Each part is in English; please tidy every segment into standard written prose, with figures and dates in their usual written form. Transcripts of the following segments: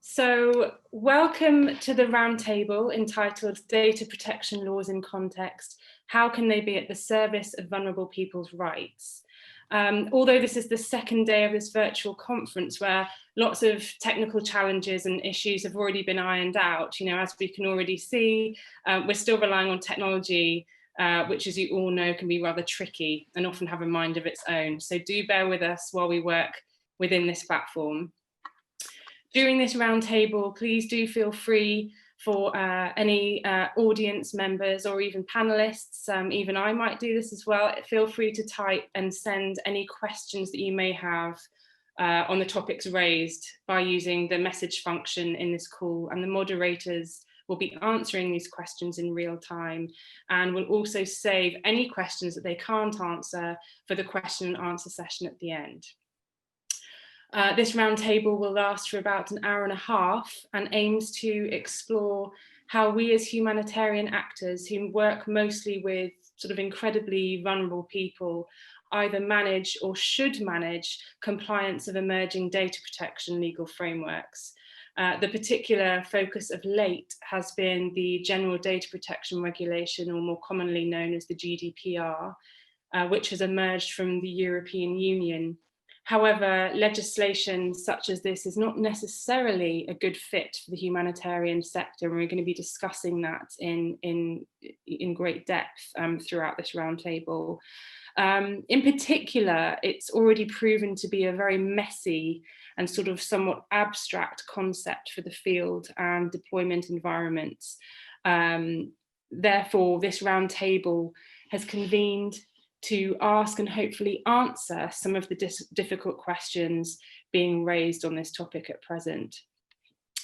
So welcome to the roundtable entitled Data Protection Laws in Context. How can they be at the service of vulnerable people's rights? Although this is the second day of this virtual conference where lots of technical challenges and issues have already been ironed out, as we can already see, we're still relying on technology, which, as you all know, can be rather tricky and often have a mind of its own. So do bear with us while we work within this platform. During this roundtable, please do feel free for any audience members or even panelists, even I might do this as well, feel free to type and send any questions that you may have on the topics raised by using the message function in this call, and the moderators will be answering these questions in real time and will also save any questions that they can't answer for the question and answer session at the end. This roundtable will last for about an hour and a half and aims to explore how we as humanitarian actors who work mostly with sort of incredibly vulnerable people either manage or should manage compliance of emerging data protection legal frameworks. The particular focus of late has been the General Data Protection Regulation, or more commonly known as the GDPR, which has emerged from the European Union. However, legislation such as this is not necessarily a good fit for the humanitarian sector, and we're going to be discussing that in great depth throughout this roundtable. In particular, it's already proven to be a very messy and sort of somewhat abstract concept for the field and deployment environments. Therefore, this roundtable has convened to ask and hopefully answer some of the difficult questions being raised on this topic at present.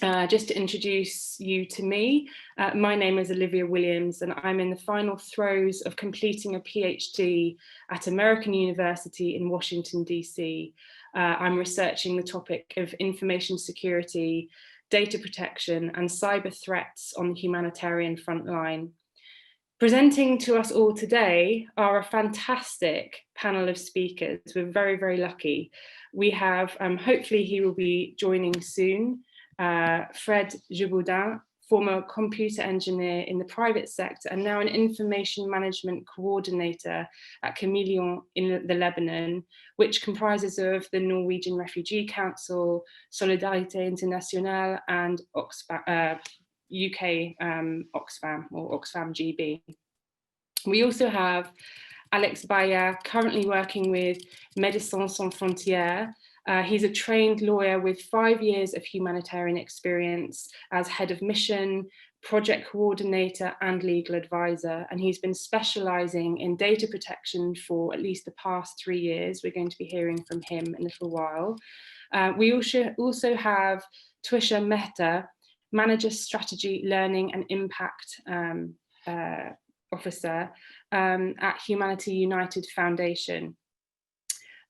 Just to introduce you to me, my name is Olivia Williams and I'm in the final throes of completing a PhD at American University in Washington, DC. I'm researching the topic of information security, data protection and cyber threats on the humanitarian frontline. Presenting to us all today are a fantastic panel of speakers. We're very, very lucky. We have, hopefully he will be joining soon, Fred Gibaudan, former computer engineer in the private sector and now an information management coordinator at CAMEALEON in the Lebanon, which comprises of the Norwegian Refugee Council, Solidarité Internationale and UK Oxfam or Oxfam GB. We also have Alexandre Baillat, currently working with Médecins Sans Frontières. He's a trained lawyer with 5 years of humanitarian experience as head of mission, project coordinator and legal advisor, and he's been specialising in data protection for at least the past 3 years. We're going to be hearing from him in a little while. We also have Twisha Mehta, Manager Strategy, Learning and Impact Officer at Humanity United Foundation.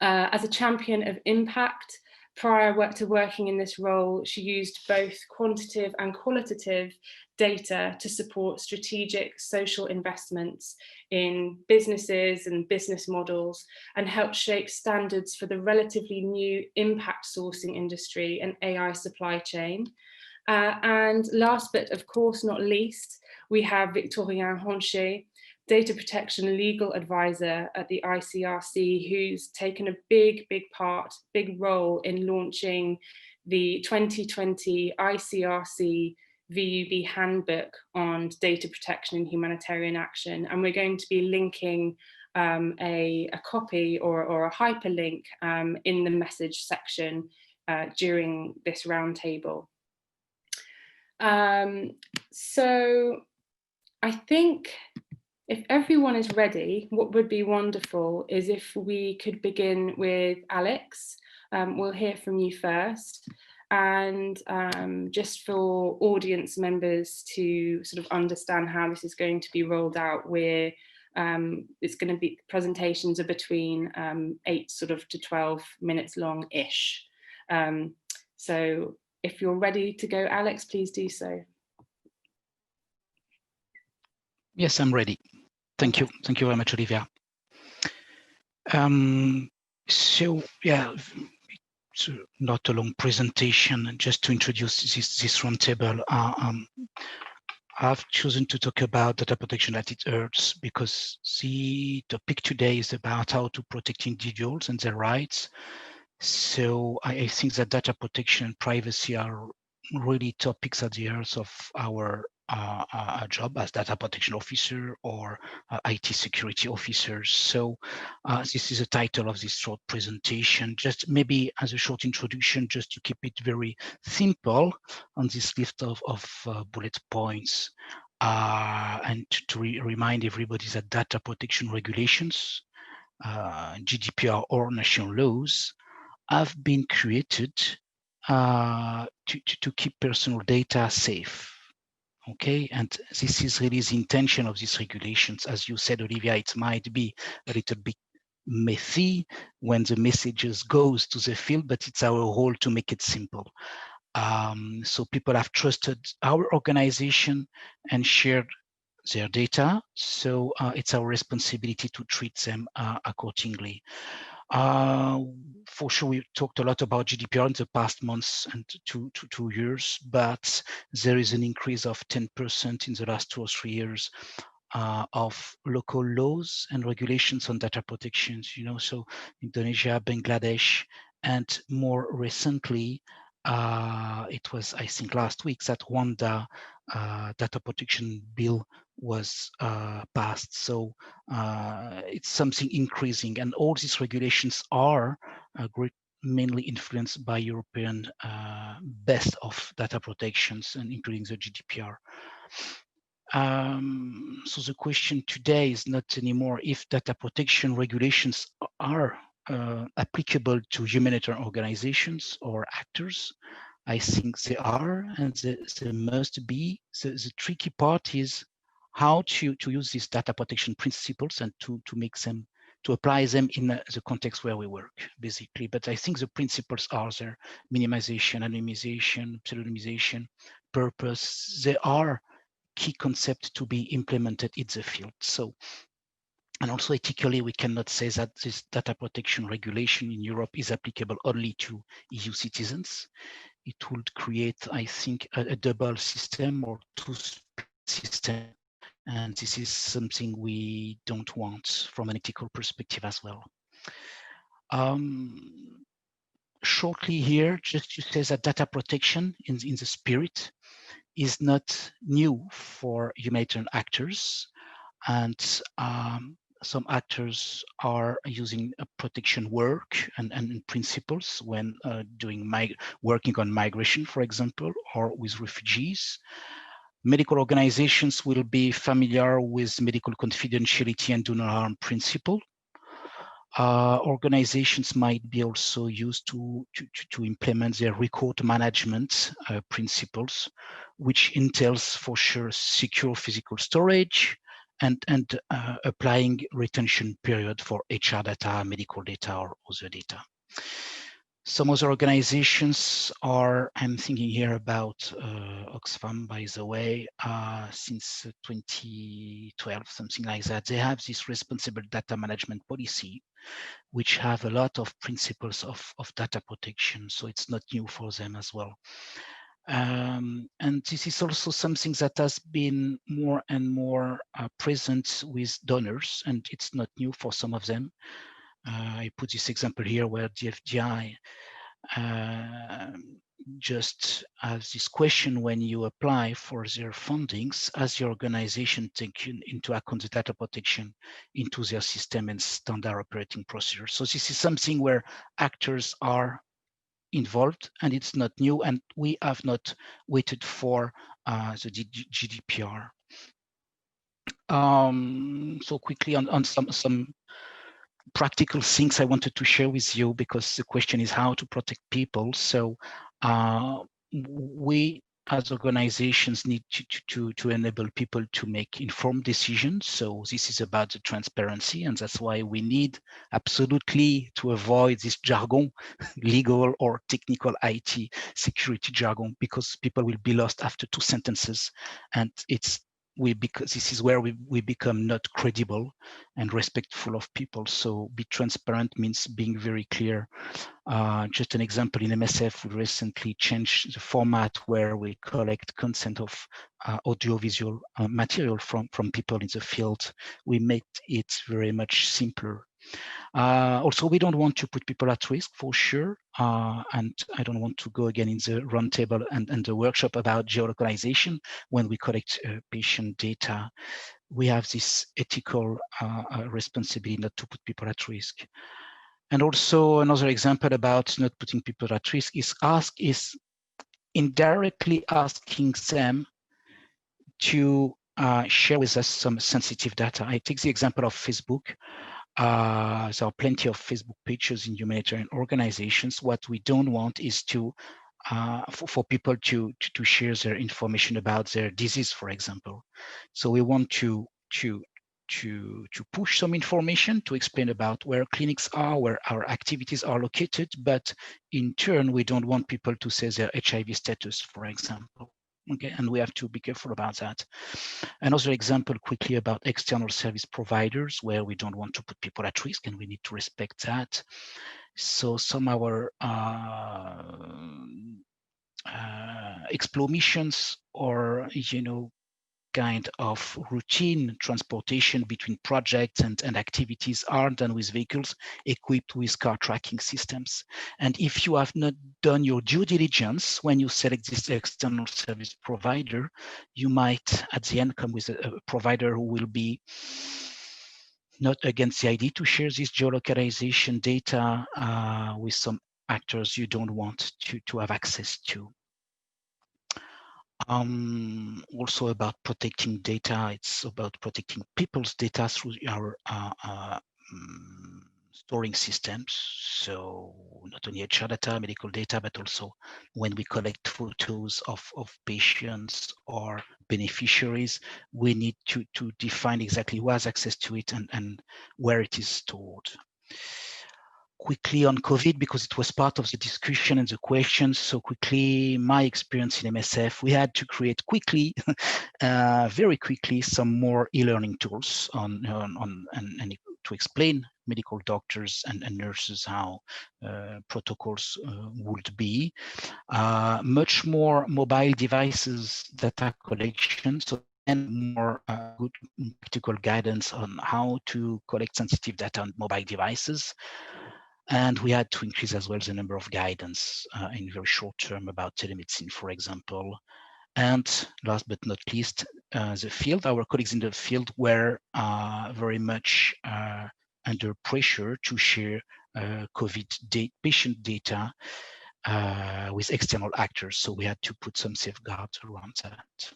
As a champion of impact, prior to working in this role, she used both quantitative and qualitative data to support strategic social investments in businesses and business models and helped shape standards for the relatively new impact sourcing industry and AI supply chain. And last but of course not least, we have Victorien Hanché, data protection legal advisor at the ICRC, who's taken a big role in launching the 2020 ICRC VUB handbook on data protection and humanitarian action. And we're going to be linking a copy or a hyperlink in the message section during this roundtable. So I think if everyone is ready, what would be wonderful is if we could begin with Alex. We'll hear from you first. And just for audience members to sort of understand how this is going to be rolled out, we're It's going to be, presentations are between 8 to 12 minutes long-ish. So if you're ready to go, Alex, please do so. Yes, I'm ready. Thank you. Thank you very much, Olivia. So yeah, it's not a long presentation. Just to introduce this roundtable, I've chosen to talk about data protection at its roots because the topic today is about how to protect individuals and their rights. So I think that data protection and privacy are really topics at the heart of our job as data protection officer or IT security officers. So this is the title of this short presentation. Just maybe as a short introduction, just to keep it very simple on this list of bullet points, and to remind everybody that data protection regulations, GDPR or national laws, have been created to keep personal data safe. Okay, and this is really the intention of these regulations. As you said, Olivia, it might be a little bit messy when the messages goes to the field, but it's our role to make it simple. So people have trusted our organization and shared their data. So it's our responsibility to treat them accordingly. For sure, we talked a lot about GDPR in the past months and two years, but there is an increase of 10% in the last 2 or 3 years of local laws and regulations on data protections. You know, so Indonesia, Bangladesh, and more recently, it was, I think, last week that Rwanda data protection bill was passed. So it's something increasing, and all these regulations are mainly influenced by European best of data protections, and including the GDPR. So the question today is not anymore if data protection regulations are applicable to humanitarian organizations or actors. I think they are, and they must be. The tricky part is how to use these data protection principles and to make them, to apply them in the context where we work, basically. But I think the principles are there: minimization, anonymization, pseudonymization, purpose. They are key concept to be implemented in the field. So, and also ethically, we cannot say that this data protection regulation in Europe is applicable only to EU citizens. It would create, I think, a double system or two system, and this is something we don't want from an ethical perspective as well. Shortly here, just to say that data protection in the spirit is not new for humanitarian actors, and some actors are using protection work and principles when working on migration, for example, or with refugees. Medical organizations will be familiar with medical confidentiality and do no harm principle. Organizations might be also used to implement their record management principles, which entails for sure secure physical storage and applying retention period for HR data, medical data, or other data. Some other organizations are, I'm thinking here about Oxfam, by the way, since 2012, something like that. They have this responsible data management policy, which have a lot of principles of data protection. So it's not new for them as well. And this is also something that has been more and more present with donors, and it's not new for some of them. I put this example here where the FDI just has this question: when you apply for their fundings, as the organization take into account the data protection into their system and standard operating procedures. So this is something where actors are involved, and it's not new, and we have not waited for the GDPR. So quickly on some practical things I wanted to share with you, because the question is how to protect people. So we as organizations need to enable people to make informed decisions. So this is about the transparency, and that's why we need absolutely to avoid this jargon, legal or technical IT security jargon, because people will be lost after 2 sentences, and because this is where we become not credible and respectful of people. So be transparent means being very clear. Just an example, in MSF, we recently changed the format where we collect consent of audiovisual material from people in the field. We made it very much simpler. Also, we don't want to put people at risk, for sure. And I don't want to go again in the roundtable and the workshop about geolocalization. When we collect patient data, we have this ethical responsibility not to put people at risk. And also another example about not putting people at risk is indirectly asking them to share with us some sensitive data. I take the example of Facebook. There are plenty of Facebook pages in humanitarian organizations. What we don't want is for people to share their information about their disease, for example. So we want to push some information to explain about where clinics are, where our activities are located, but in turn, we don't want people to say their HIV status, for example. Okay, and we have to be careful about that. Another example quickly about external service providers, where we don't want to put people at risk, and we need to respect that. So some of our explore missions, or kind of routine transportation between projects and activities are done with vehicles equipped with car tracking systems. And if you have not done your due diligence when you select this external service provider, you might at the end come with a provider who will be not against the idea to share this geolocalization data with some actors you don't want to have access to. Also about protecting data, it's about protecting people's data through our storing systems. So not only HR data, medical data, but also when we collect photos of patients or beneficiaries, we need to define exactly who has access to it and where it is stored. Quickly on COVID, because it was part of the discussion and the questions. So quickly, my experience in MSF, we had to create quickly, very quickly, some more e-learning tools and to explain medical doctors and nurses how protocols would be. Much more mobile devices data collection, so and more good practical guidance on how to collect sensitive data on mobile devices. And we had to increase as well the number of guidance in very short term about telemedicine, for example. And last but not least, the field, our colleagues in the field were very much under pressure to share COVID patient data with external actors. So we had to put some safeguards around that.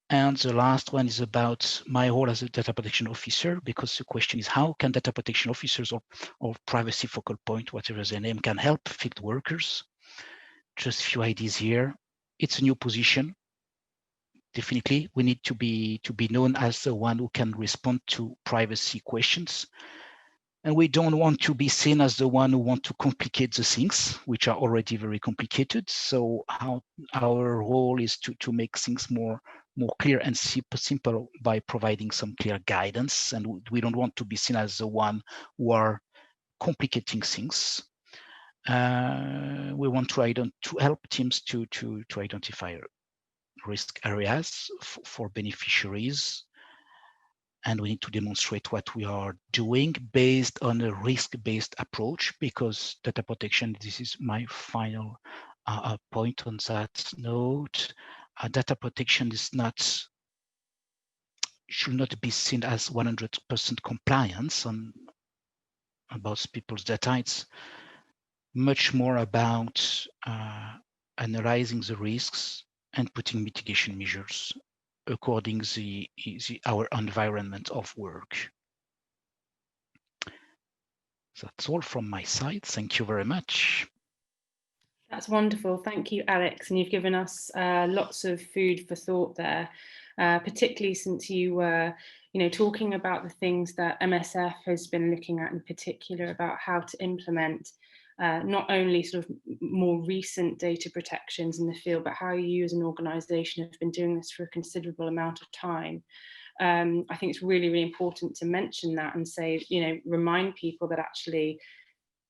And the last one is about my role as a data protection officer, because the question is how can data protection officers or privacy focal point, whatever their name, can help field workers? Just a few ideas here. It's a new position. Definitely, we need to be known as the one who can respond to privacy questions. And we don't want to be seen as the one who want to complicate the things, which are already very complicated. So our role is to make things more clear and simple by providing some clear guidance. And we don't want to be seen as the one who are complicating things. We want to help teams to identify risk areas for beneficiaries. And we need to demonstrate what we are doing based on a risk-based approach, because data protection, this is my final point on that note. Data protection should not be seen as 100% compliance about people's data. It's much more about analyzing the risks and putting mitigation measures according our environment of work. That's all from my side. Thank you very much. That's wonderful. Thank you, Alex. And you've given us lots of food for thought there, particularly since you were, talking about the things that MSF has been looking at in particular about how to implement not only sort of more recent data protections in the field, but how you as an organisation have been doing this for a considerable amount of time. I think it's really, really important to mention that and say, remind people that actually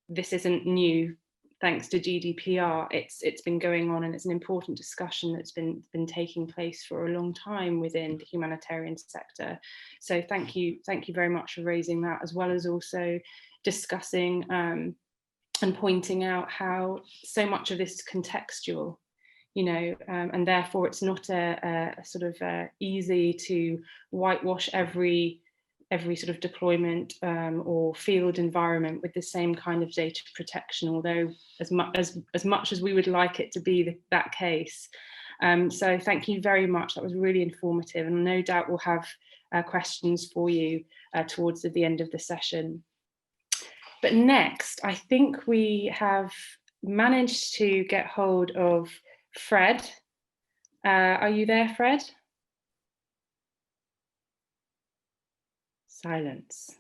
this isn't new. Thanks to GDPR, it's been going on, and it's an important discussion that's been taking place for a long time within the humanitarian sector. So thank you very much for raising that, as well as also discussing and pointing out how so much of this is contextual, and therefore it's not a sort of easy to whitewash every sort of deployment or field environment with the same kind of data protection, although as much as we would like it to be that case. So thank you very much. That was really informative, and no doubt we'll have questions for you towards the end of the session. But next, I think we have managed to get hold of Fred. Are you there, Fred? Silence.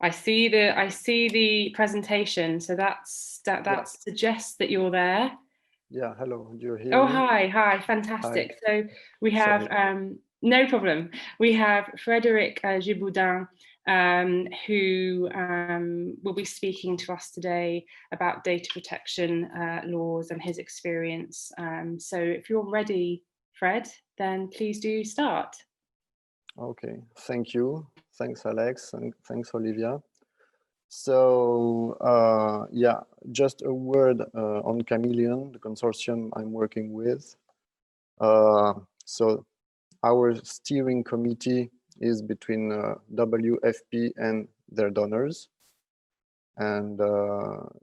I see the presentation, so that suggests that you're there. Yeah, hello. Do you hear me? Hi, fantastic. Hi. So we have no problem. We have Frédéric Gibaudan, who will be speaking to us today about data protection laws and his experience. So if you're ready, Fred, then please do start. Okay, thank you. Thanks, Alex, and thanks, Olivia. So, yeah, just a word on CAMEALEON, the consortium I'm working with. So our steering committee is between WFP and their donors. And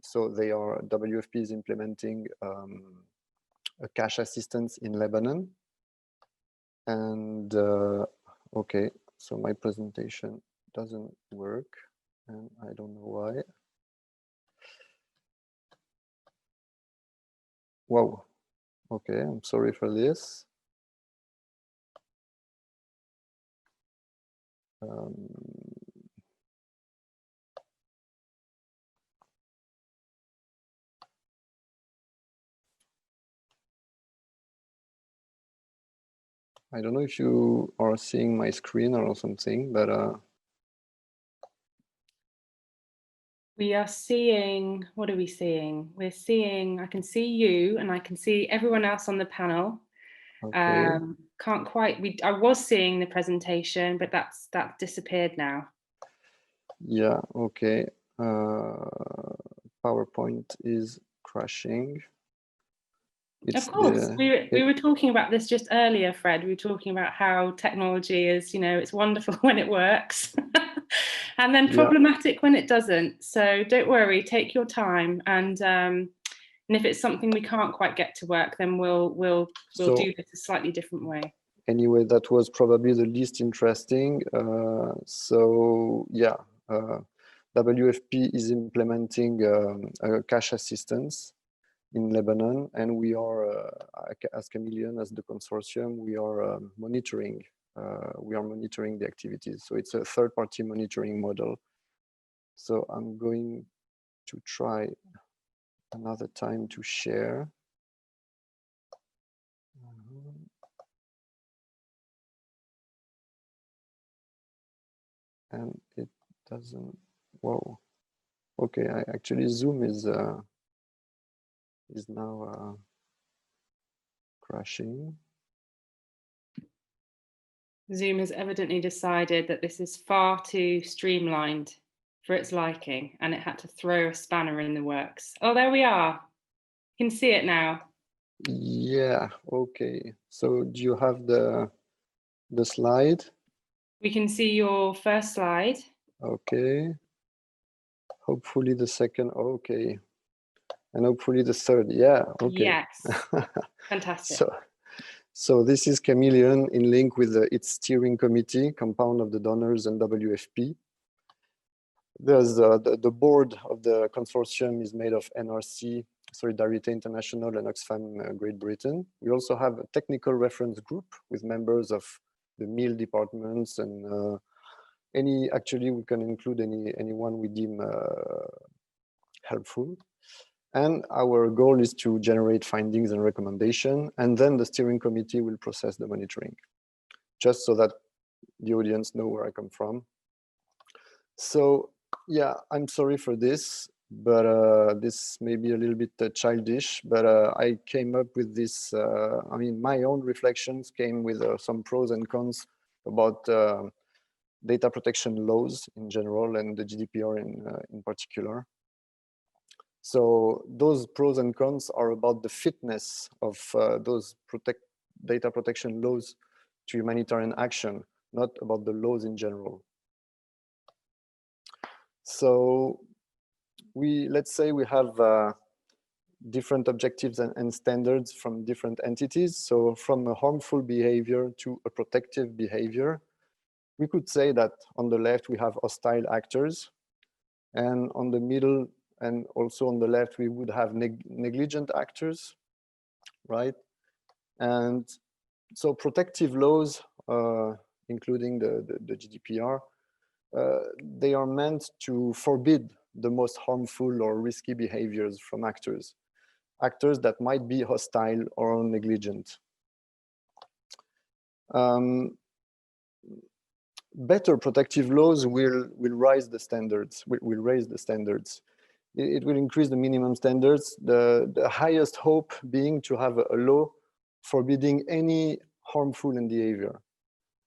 so WFP is implementing a cash assistance in Lebanon. And okay, so my presentation doesn't work, and I don't know why. Wow. Okay, I'm sorry for this. I don't know if you are seeing my screen or something, but we are seeing, what are we seeing? We're seeing, I can see you and I can see everyone else on the panel. Okay. Can't quite, I was seeing the presentation, but that's disappeared now. Yeah, okay. PowerPoint is crashing. Of course, we were talking about this just earlier, Fred. We were talking about how technology is, it's wonderful when it works and then problematic when it doesn't. So don't worry, take your time. And if it's something we can't quite get to work, then we'll do this a slightly different way. Anyway, that was probably the least interesting. So yeah, WFP is implementing a cash assistance in Lebanon, and we are, as CAMEALEON, as the consortium, we are monitoring the activities. So it's a third-party monitoring model. So I'm going to try another time to share. And it doesn't. Whoa. Okay, actually Zoom is now crashing. Zoom has evidently decided that this is far too streamlined for its liking, and it had to throw a spanner in the works. Oh, there we are. You can see it now. Yeah, okay. So do you have the slide? We can see your first slide. Okay. Hopefully the second, okay. And hopefully the third, yeah, okay. Yes, fantastic. So this is CAMEALEON in link with its steering committee, compound of the donors and WFP. There's the board of the consortium is made of NRC, Solidarity International, and Oxfam Great Britain. We also have a technical reference group with members of the MIL departments and actually we can include anyone we deem helpful. And our goal is to generate findings and recommendation, and then the steering committee will process the monitoring, just so that the audience know where I come from. So yeah, I'm sorry for this, but this may be a little bit childish, but I came up with this, I mean, my own reflections came with some pros and cons about data protection laws in general and the GDPR in particular. So those pros and cons are about the fitness of those data protection laws to humanitarian action, not about the laws in general. So let's say we have different objectives and standards from different entities. So from a harmful behavior to a protective behavior, we could say that on the left we have hostile actors, and on the middle and also on the left we would have negligent actors, right? And so protective laws, including the GDPR, they are meant to forbid the most harmful or risky behaviors from actors that might be hostile or negligent. Better protective laws will raise the standards. It will increase the minimum standards, the highest hope being to have a law forbidding any harmful behavior.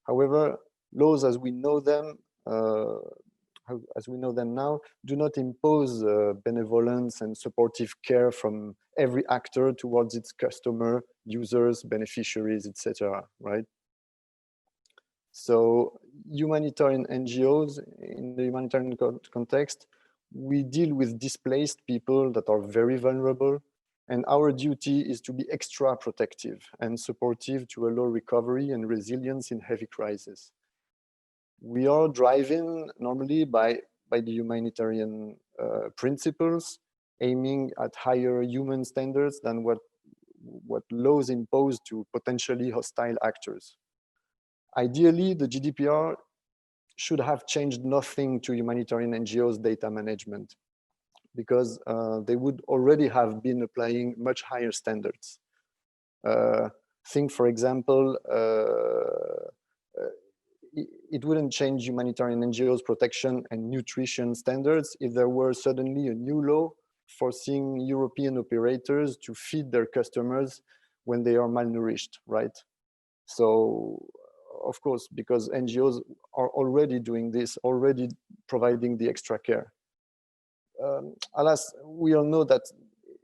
However, laws as we know them now do not impose benevolence and supportive care from every actor towards its customer, users, beneficiaries, etc., right? So humanitarian NGOs, in the humanitarian context, we deal with displaced people that are very vulnerable, and our duty is to be extra protective and supportive to allow recovery and resilience in heavy crisis. We are driven normally by the humanitarian principles, aiming at higher human standards than what laws impose to potentially hostile actors. Ideally, the GDPR should have changed nothing to humanitarian NGOs' data management, because they would already have been applying much higher standards. Think, for example, it wouldn't change humanitarian NGOs' protection and nutrition standards if there were suddenly a new law forcing European operators to feed their customers when they are malnourished, right? So, of course, because NGOs are already doing this, already providing the extra care. Alas, we all know that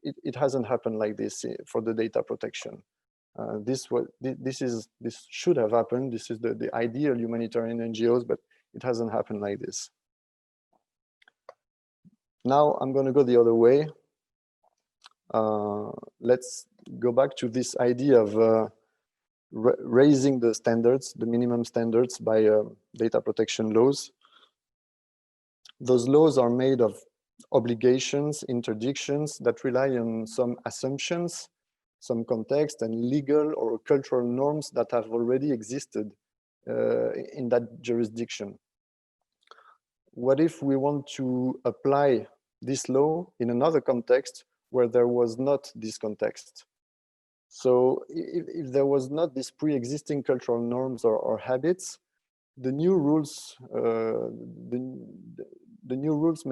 it hasn't happened like this for the data protection. This should have happened. This is the ideal humanitarian NGOs, but it hasn't happened like this. Now I'm going to go the other way. Let's go back to this idea of raising the standards, the minimum standards by data protection laws. Those laws are made of obligations, interdictions that rely on some assumptions, some context, and legal or cultural norms that have already existed in that jurisdiction. What if we want to apply this law in another context where there was not this context? So if there was not this pre-existing cultural norms or habits, the new rules, the new rules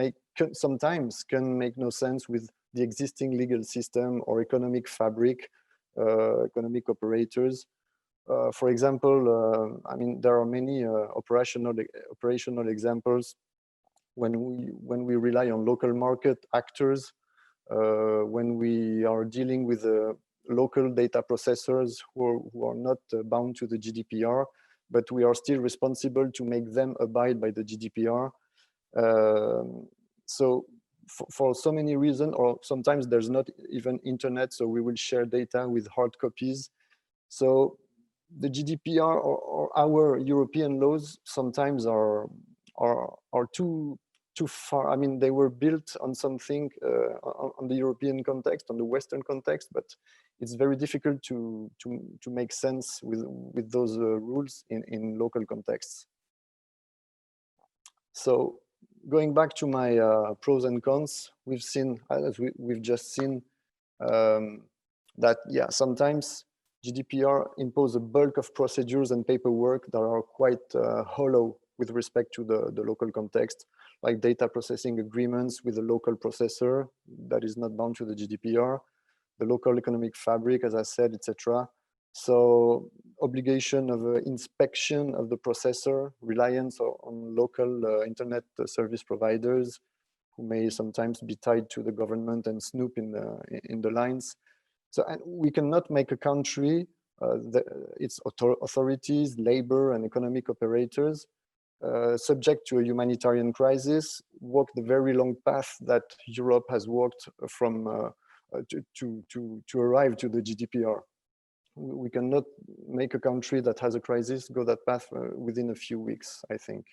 sometimes can make no sense with the existing legal system or economic fabric, economic operators. For example, I mean, there are many operational examples when we rely on local market actors, when we are dealing with local data processors who are not bound to the GDPR, but we are still responsible to make them abide by the GDPR. So for so many reasons, or sometimes there's not even internet, so we will share data with hard copies. So the GDPR or our European laws sometimes are too too far. I mean, they were built on something on the European context, on the Western context, but it's very difficult to make sense with those rules in local contexts. So going back to my pros and cons, we've seen, as we've just seen, that yeah, sometimes GDPR impose a bulk of procedures and paperwork that are quite hollow with respect to the local context, like data processing agreements with a local processor that is not bound to the GDPR, the local economic fabric, as I said, etc. So obligation of inspection of the processor, reliance on local internet service providers who may sometimes be tied to the government and snoop in the lines. So and we cannot make a country, its authorities, labor and economic operators, subject to a humanitarian crisis, walk the very long path that Europe has walked from to arrive to the GDPR. We cannot make a country that has a crisis go that path within a few weeks, I think.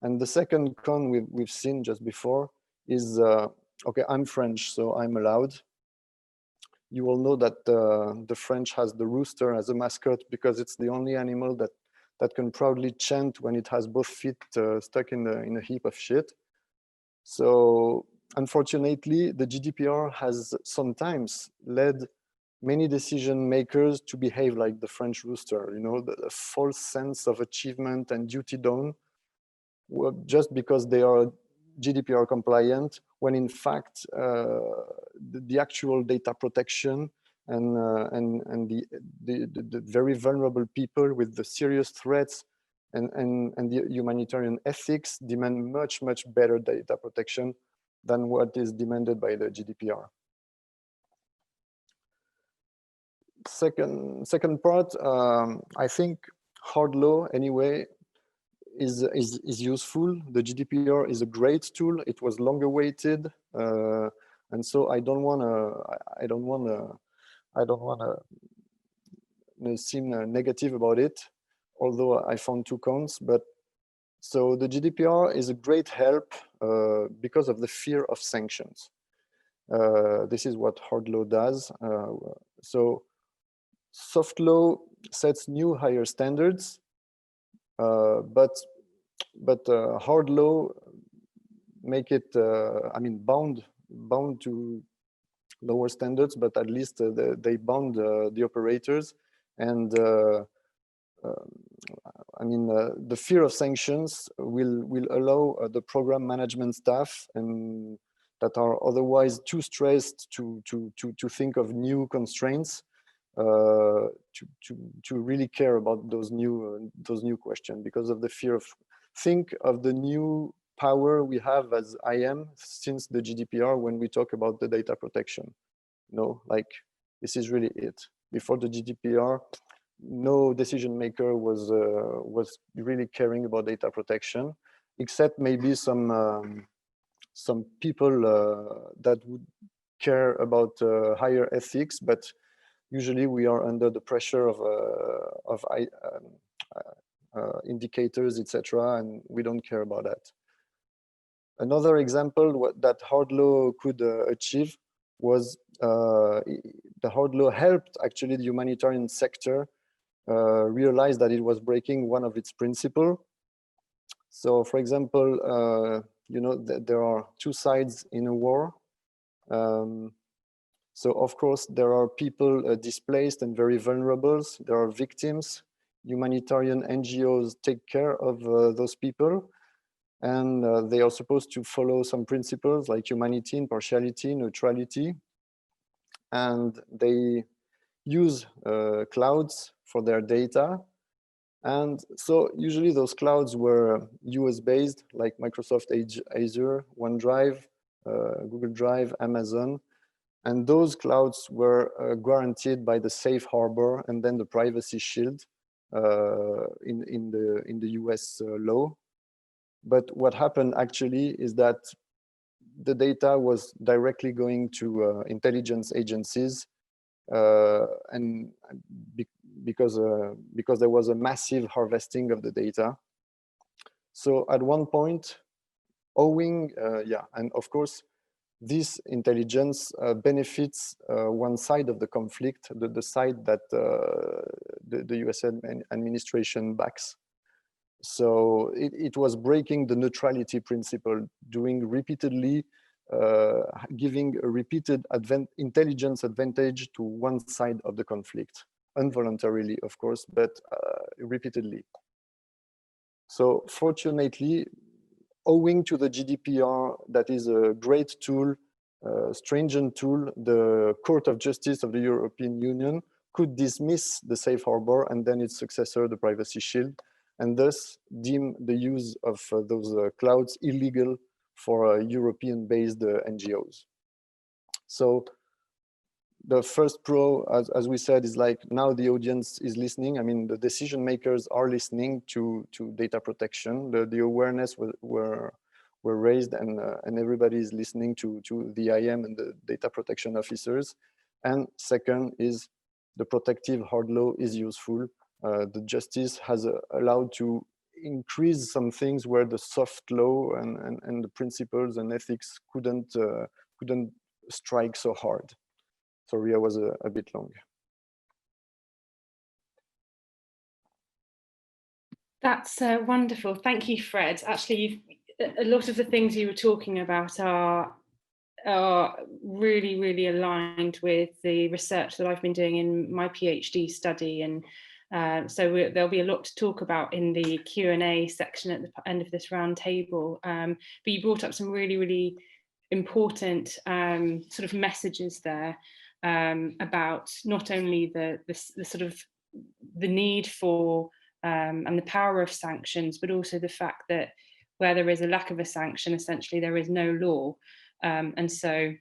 And the second con we've seen just before is, okay, I'm French, so I'm allowed. You all know that the French has the rooster as a mascot because it's the only animal that can proudly chant when it has both feet stuck in a heap of shit. So unfortunately, the GDPR has sometimes led many decision makers to behave like the French rooster, you know, the false sense of achievement and duty done, just because they are GDPR compliant, when in fact the actual data protection and the very vulnerable people with the serious threats and the humanitarian ethics demand much better data protection than what is demanded by the GDPR. Second part, I think hard law anyway is useful. The GDPR is a great tool. It was long awaited, and so I don't wanna seem negative about it, although I found two cons. But so the GDPR is a great help because of the fear of sanctions. This is what hard law does. So soft law sets new higher standards, but hard law make it, I mean, bound to lower standards, but at least they bound the operators. And I mean, the fear of sanctions will allow the program management staff and that are otherwise too stressed to think of new constraints to really care about those new questions because of the fear of, think of the new power we have as IM since the GDPR when we talk about the data protection. No, like this is really it. Before the GDPR, no decision maker was really caring about data protection, except maybe some people that would care about higher ethics, but usually we are under the pressure of indicators, etc., and we don't care about that. Another example that hard law could achieve was the hard law helped actually the humanitarian sector realize that it was breaking one of its principles. So, for example, you know, there are two sides in a war. So, of course, there are people displaced and very vulnerable. There are victims. Humanitarian NGOs take care of those people. And they are supposed to follow some principles like humanity, impartiality, neutrality. And they use clouds for their data. And so usually those clouds were US-based, like Microsoft Azure, OneDrive, Google Drive, Amazon. And those clouds were guaranteed by the safe harbor and then the privacy shield in the US law. But what happened actually is that the data was directly going to intelligence agencies, and because there was a massive harvesting of the data. So at one point, And of course, this intelligence benefits one side of the conflict, the side that the US administration backs. So it was breaking the neutrality principle, doing repeatedly, giving a repeated intelligence advantage to one side of the conflict, involuntarily, of course, but repeatedly. So fortunately, owing to the GDPR, that is a great tool, stringent tool, the Court of Justice of the European Union could dismiss the safe harbor and then its successor, the Privacy Shield, and thus deem the use of those clouds illegal for European-based NGOs. So the first pro, as we said, is like now the audience is listening. I mean, the decision makers are listening to data protection. The awareness were raised, and everybody is listening to the IM and the data protection officers. And second is the protective hard law is useful. The justice has allowed to increase some things where the soft law and the principles and ethics couldn't strike so hard. Sorry, I was a bit long. That's wonderful. Thank you, Fred. Actually, a lot of the things you were talking about are really, really aligned with the research that I've been doing in my PhD study. And so there'll be a lot to talk about in the Q&A section at the end of this roundtable. But you brought up some really, really important sort of messages there about not only the sort of the need for and the power of sanctions, but also the fact that where there is a lack of a sanction, essentially there is no law. And so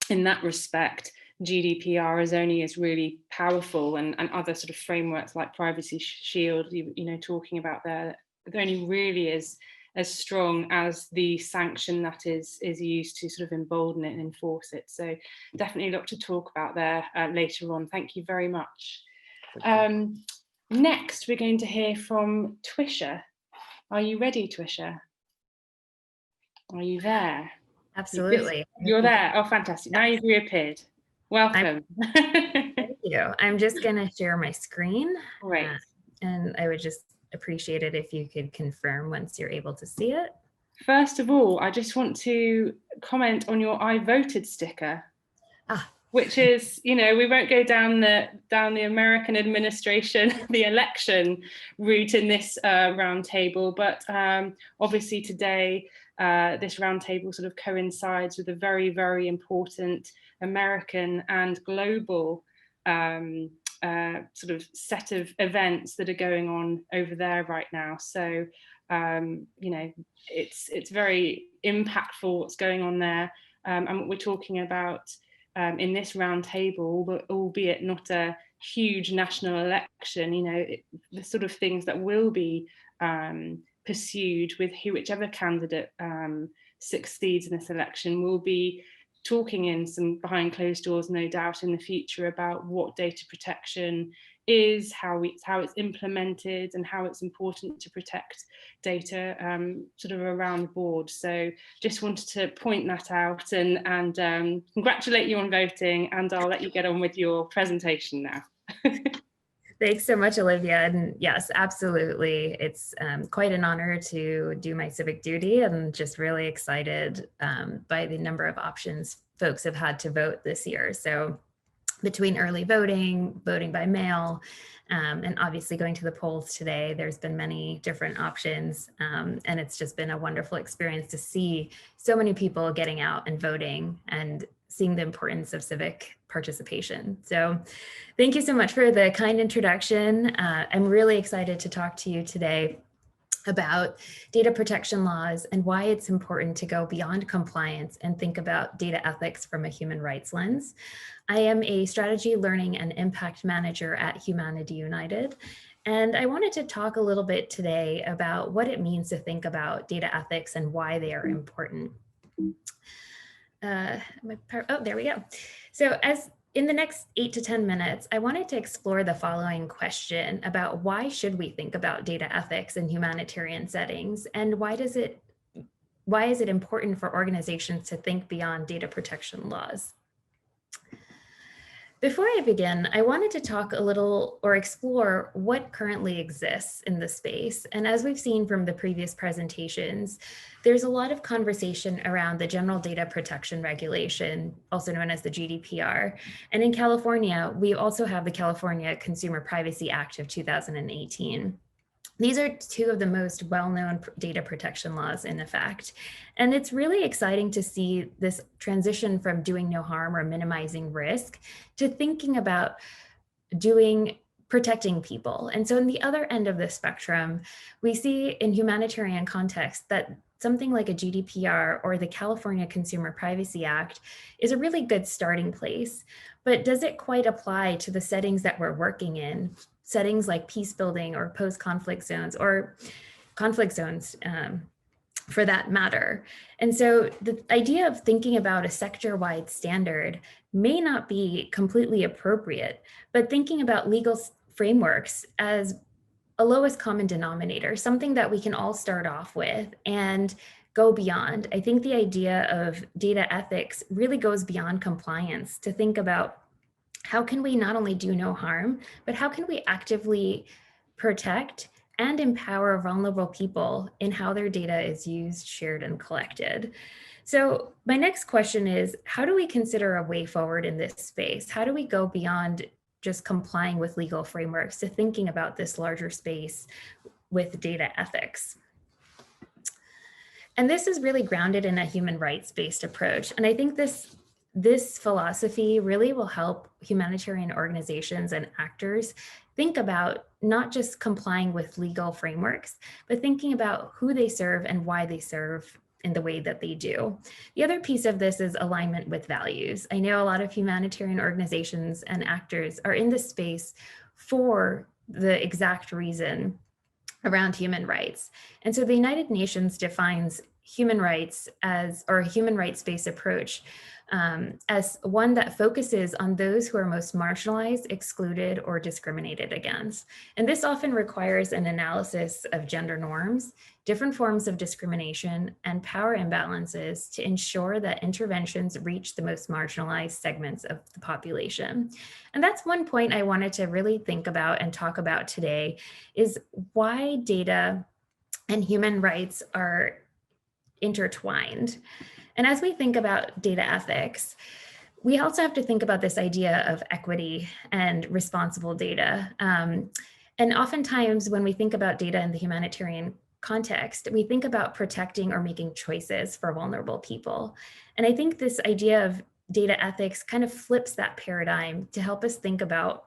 in that respect, GDPR is only as really powerful, and other sort of frameworks like Privacy Shield, you know, talking about there, they're only really as strong as the sanction that is used to sort of embolden it and enforce it. So definitely a lot to talk about there later on. Thank you very much. Next, we're going to hear from Twisha. Are you ready, Twisha? Are you there? Absolutely. You're there. Oh, fantastic. Now you've reappeared. Welcome. Thank you. I'm just going to share my screen. Great. And I would just appreciate it if you could confirm once you're able to see it. First of all, I just want to comment on your I voted sticker. Which is, you know, we won't go down the American administration, the election route in this roundtable, but obviously today this roundtable sort of coincides with a very, very important American and global sort of set of events that are going on over there right now. So, you know, it's very impactful what's going on there, and what we're talking about in this roundtable, albeit not a huge national election, you know, the sort of things that will be pursued with whichever candidate succeeds in this election. We'll be talking in some behind closed doors, no doubt, in the future about what data protection is, how it's implemented, and how it's important to protect data sort of around the board. So just wanted to point that out and congratulate you on voting, and I'll let you get on with your presentation now. Thanks so much, Olivia. And yes, absolutely. It's quite an honor to do my civic duty, and just really excited by the number of options folks have had to vote this year. So between early voting, voting by mail, and obviously going to the polls today, there's been many different options. And it's just been a wonderful experience to see so many people getting out and voting and seeing the importance of civic participation. So thank you so much for the kind introduction. I'm really excited to talk to you today about data protection laws and why it's important to go beyond compliance and think about data ethics from a human rights lens. I am a strategy, learning, and impact manager at Humanity United, and I wanted to talk a little bit today about what it means to think about data ethics and why they are important. Oh, there we go. So in the next 8 to 10 minutes, I wanted to explore the following question about why should we think about data ethics in humanitarian settings, and why does it why is it important for organizations to think beyond data protection laws? Before I begin, I wanted to talk a little or explore what currently exists in the space. And as we've seen from the previous presentations, there's a lot of conversation around the General Data Protection Regulation, also known as the GDPR. And in California, we also have the California Consumer Privacy Act of 2018. These are two of the most well-known data protection laws in effect. And it's really exciting to see this transition from doing no harm or minimizing risk to thinking about protecting people. And so in the other end of the spectrum, we see in humanitarian context that something like a GDPR or the California Consumer Privacy Act is a really good starting place, but does it quite apply to the settings that we're working in? Settings like peace building or post-conflict zones or conflict zones for that matter. And so the idea of thinking about a sector-wide standard may not be completely appropriate, but thinking about legal frameworks as a lowest common denominator, something that we can all start off with and go beyond. I think the idea of data ethics really goes beyond compliance to think about how can we not only do no harm, but how can we actively protect and empower vulnerable people in how their data is used, shared, and collected? So my next question is, how do we consider a way forward in this space? How do we go beyond just complying with legal frameworks to thinking about this larger space with data ethics? And this is really grounded in a human rights-based approach. And I think this philosophy really will help humanitarian organizations and actors think about not just complying with legal frameworks, but thinking about who they serve and why they serve in the way that they do. The other piece of this is alignment with values. I know a lot of humanitarian organizations and actors are in this space for the exact reason around human rights. And so the United Nations defines human rights or a human rights-based approach as one that focuses on those who are most marginalized, excluded, or discriminated against. And this often requires an analysis of gender norms, different forms of discrimination, and power imbalances to ensure that interventions reach the most marginalized segments of the population. And that's one point I wanted to really think about and talk about today, is why data and human rights are intertwined. And as we think about data ethics, we also have to think about this idea of equity and responsible data. And oftentimes when we think about data in the humanitarian context, we think about protecting or making choices for vulnerable people. And I think this idea of data ethics kind of flips that paradigm to help us think about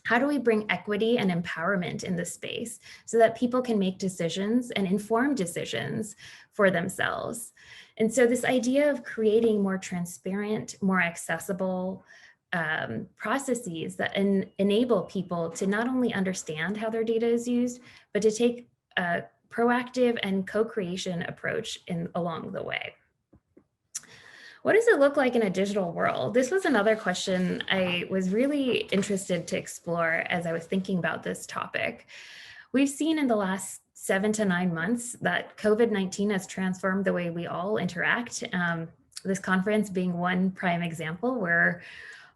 how do we bring equity and empowerment in this space so that people can make decisions and informed decisions for themselves. And so this idea of creating more transparent, more accessible processes that enable people to not only understand how their data is used, but to take a proactive and co-creation approach along the way. What does it look like in a digital world? This was another question I was really interested to explore as I was thinking about this topic. We've seen in the last 7 to 9 months that COVID-19 has transformed the way we all interact. This conference being one prime example. We're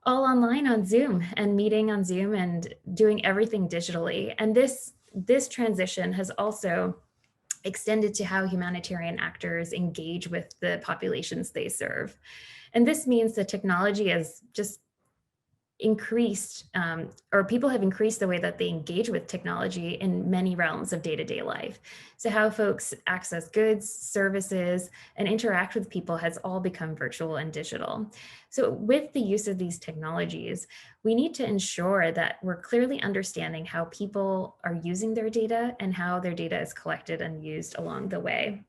all online on Zoom and meeting on Zoom and doing everything digitally. And this transition has also extended to how humanitarian actors engage with the populations they serve. And this means that technology has just increased, or people have increased the way that they engage with technology in many realms of day-to-day life. So how folks access goods, services, and interact with people has all become virtual and digital. So with the use of these technologies, we need to ensure that we're clearly understanding how people are using their data and how their data is collected and used along the way,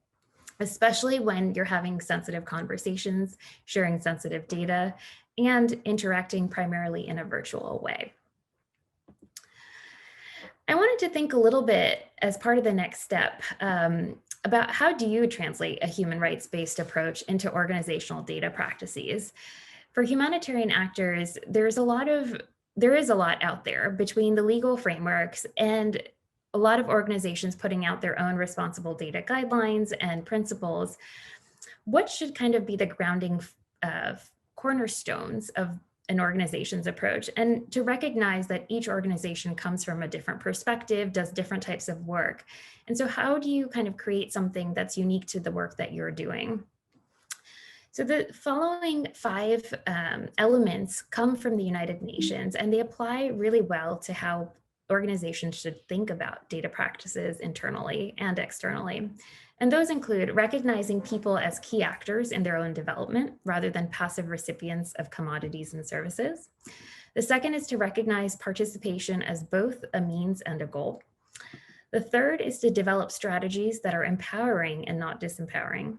especially when you're having sensitive conversations, sharing sensitive data, and interacting primarily in a virtual way. I wanted to think a little bit as part of the next step about how do you translate a human rights-based approach into organizational data practices. For humanitarian actors, there is a lot out there between the legal frameworks and a lot of organizations putting out their own responsible data guidelines and principles, what should kind of be the grounding cornerstones of an organization's approach, and to recognize that each organization comes from a different perspective, does different types of work. And so how do you kind of create something that's unique to the work that you're doing? So the following 5 elements come from the United Nations, and they apply really well to how organizations should think about data practices internally and externally. And those include recognizing people as key actors in their own development rather than passive recipients of commodities and services. The second is to recognize participation as both a means and a goal. The third is to develop strategies that are empowering and not disempowering.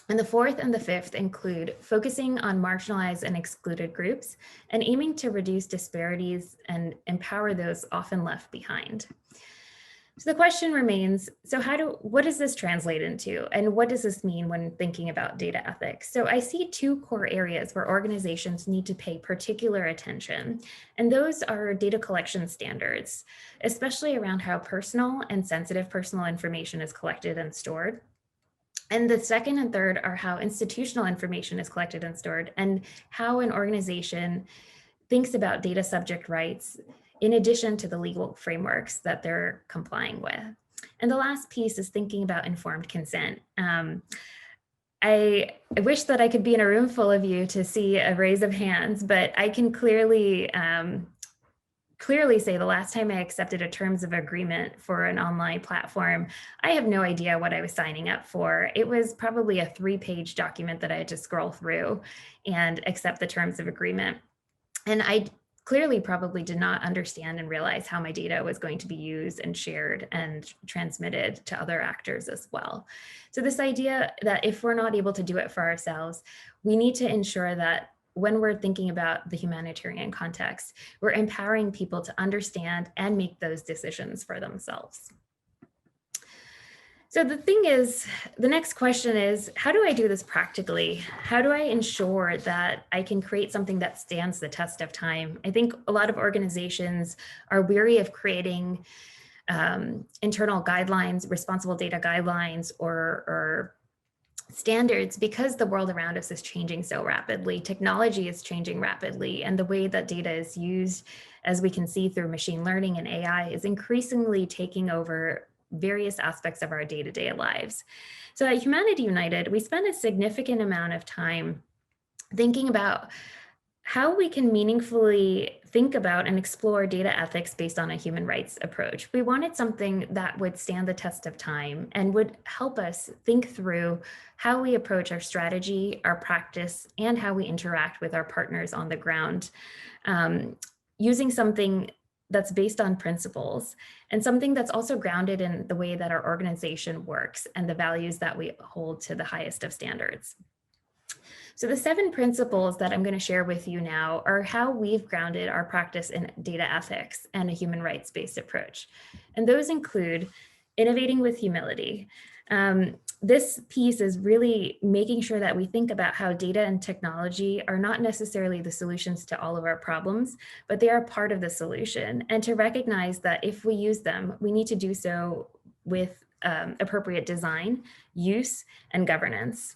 And the fourth and the fifth include focusing on marginalized and excluded groups and aiming to reduce disparities and empower those often left behind. So the question remains, so what does this translate into? And what does this mean when thinking about data ethics? So I see 2 core areas where organizations need to pay particular attention. And those are data collection standards, especially around how personal and sensitive personal information is collected and stored. And the second and third are how institutional information is collected and stored, and how an organization thinks about data subject rights in addition to the legal frameworks that they're complying with. And the last piece is thinking about informed consent. I wish that I could be in a room full of you to see a raise of hands, but I can clearly say the last time I accepted a terms of agreement for an online platform, I have no idea what I was signing up for. It was probably a 3-page document that I had to scroll through and accept the terms of agreement. And I clearly probably did not understand and realize how my data was going to be used and shared and transmitted to other actors as well. So this idea that if we're not able to do it for ourselves, we need to ensure that when we're thinking about the humanitarian context, we're empowering people to understand and make those decisions for themselves. So the thing is, the next question is, how do I do this practically? How do I ensure that I can create something that stands the test of time? I think a lot of organizations are weary of creating internal guidelines, responsible data guidelines, or standards because the world around us is changing so rapidly. Technology is changing rapidly, and the way that data is used, as we can see through machine learning and AI, is increasingly taking over various aspects of our day-to-day lives. So at Humanity United, we spend a significant amount of time thinking about how we can meaningfully think about and explore data ethics based on a human rights approach. We wanted something that would stand the test of time and would help us think through how we approach our strategy, our practice, and how we interact with our partners on the ground, using something that's based on principles and something that's also grounded in the way that our organization works and the values that we hold to the highest of standards. So the 7 principles that I'm going to share with you now are how we've grounded our practice in data ethics and a human rights-based approach. And those include innovating with humility. This piece is really making sure that we think about how data and technology are not necessarily the solutions to all of our problems, but they are part of the solution. And to recognize that if we use them, we need to do so with appropriate design, use, and governance.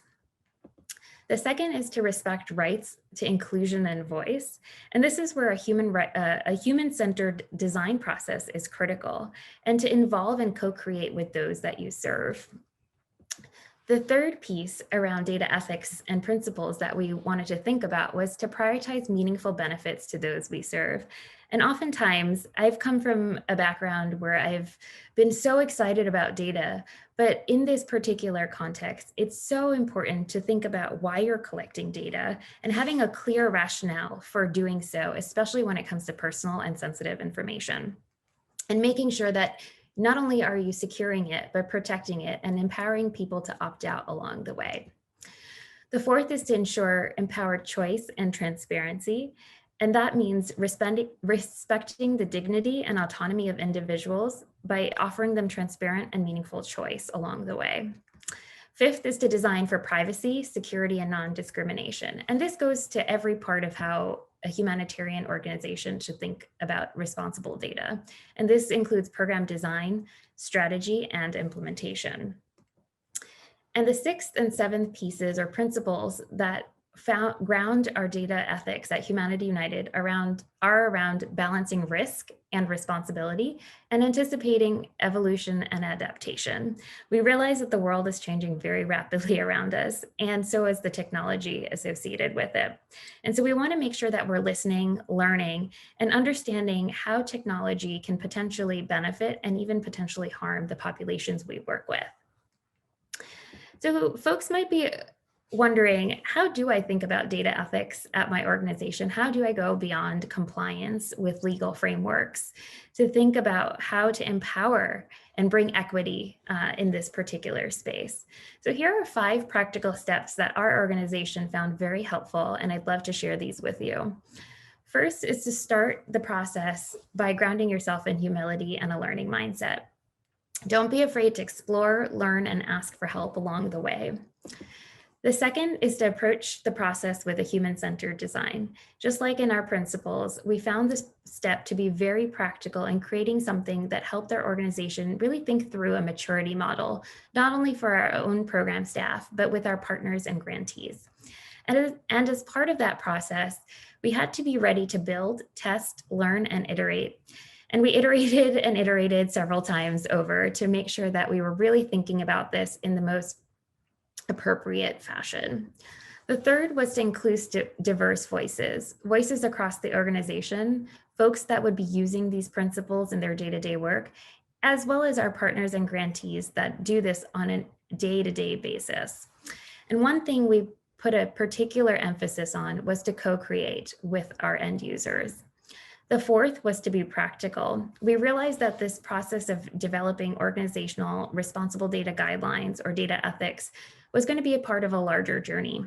The second is to respect rights to inclusion and voice. And this is where a human-centered design process is critical, and to involve and co-create with those that you serve. The third piece around data ethics and principles that we wanted to think about was to prioritize meaningful benefits to those we serve. And oftentimes, I've come from a background where I've been so excited about data, but in this particular context, it's so important to think about why you're collecting data and having a clear rationale for doing so, especially when it comes to personal and sensitive information. And making sure that not only are you securing it, but protecting it and empowering people to opt out along the way. The fourth is to ensure empowered choice and transparency. And that means respecting the dignity and autonomy of individuals by offering them transparent and meaningful choice along the way. Fifth is to design for privacy, security, and non-discrimination. And this goes to every part of how a humanitarian organization should think about responsible data. And this includes program design, strategy, and implementation. And the sixth and seventh pieces or principles that ground our data ethics at Humanity United are around balancing risk and responsibility and anticipating evolution and adaptation. We realize that the world is changing very rapidly around us, and so is the technology associated with it. And so we want to make sure that we're listening, learning, and understanding how technology can potentially benefit and even potentially harm the populations we work with. So folks might be wondering, how do I think about data ethics at my organization? How do I go beyond compliance with legal frameworks to think about how to empower and bring equity in this particular space? So here are 5 practical steps that our organization found very helpful, and I'd love to share these with you. First is to start the process by grounding yourself in humility and a learning mindset. Don't be afraid to explore, learn, and ask for help along the way. The second is to approach the process with a human-centered design. Just like in our principles, we found this step to be very practical in creating something that helped our organization really think through a maturity model, not only for our own program staff, but with our partners and grantees. And as part of that process, we had to be ready to build, test, learn, and iterate. And we iterated and iterated several times over to make sure that we were really thinking about this in the most appropriate fashion. The third was to include diverse voices across the organization, folks that would be using these principles in their day-to-day work, as well as our partners and grantees that do this on a day-to-day basis. And one thing we put a particular emphasis on was to co-create with our end users. The fourth was to be practical. We realized that this process of developing organizational responsible data guidelines or data ethics was going to be a part of a larger journey.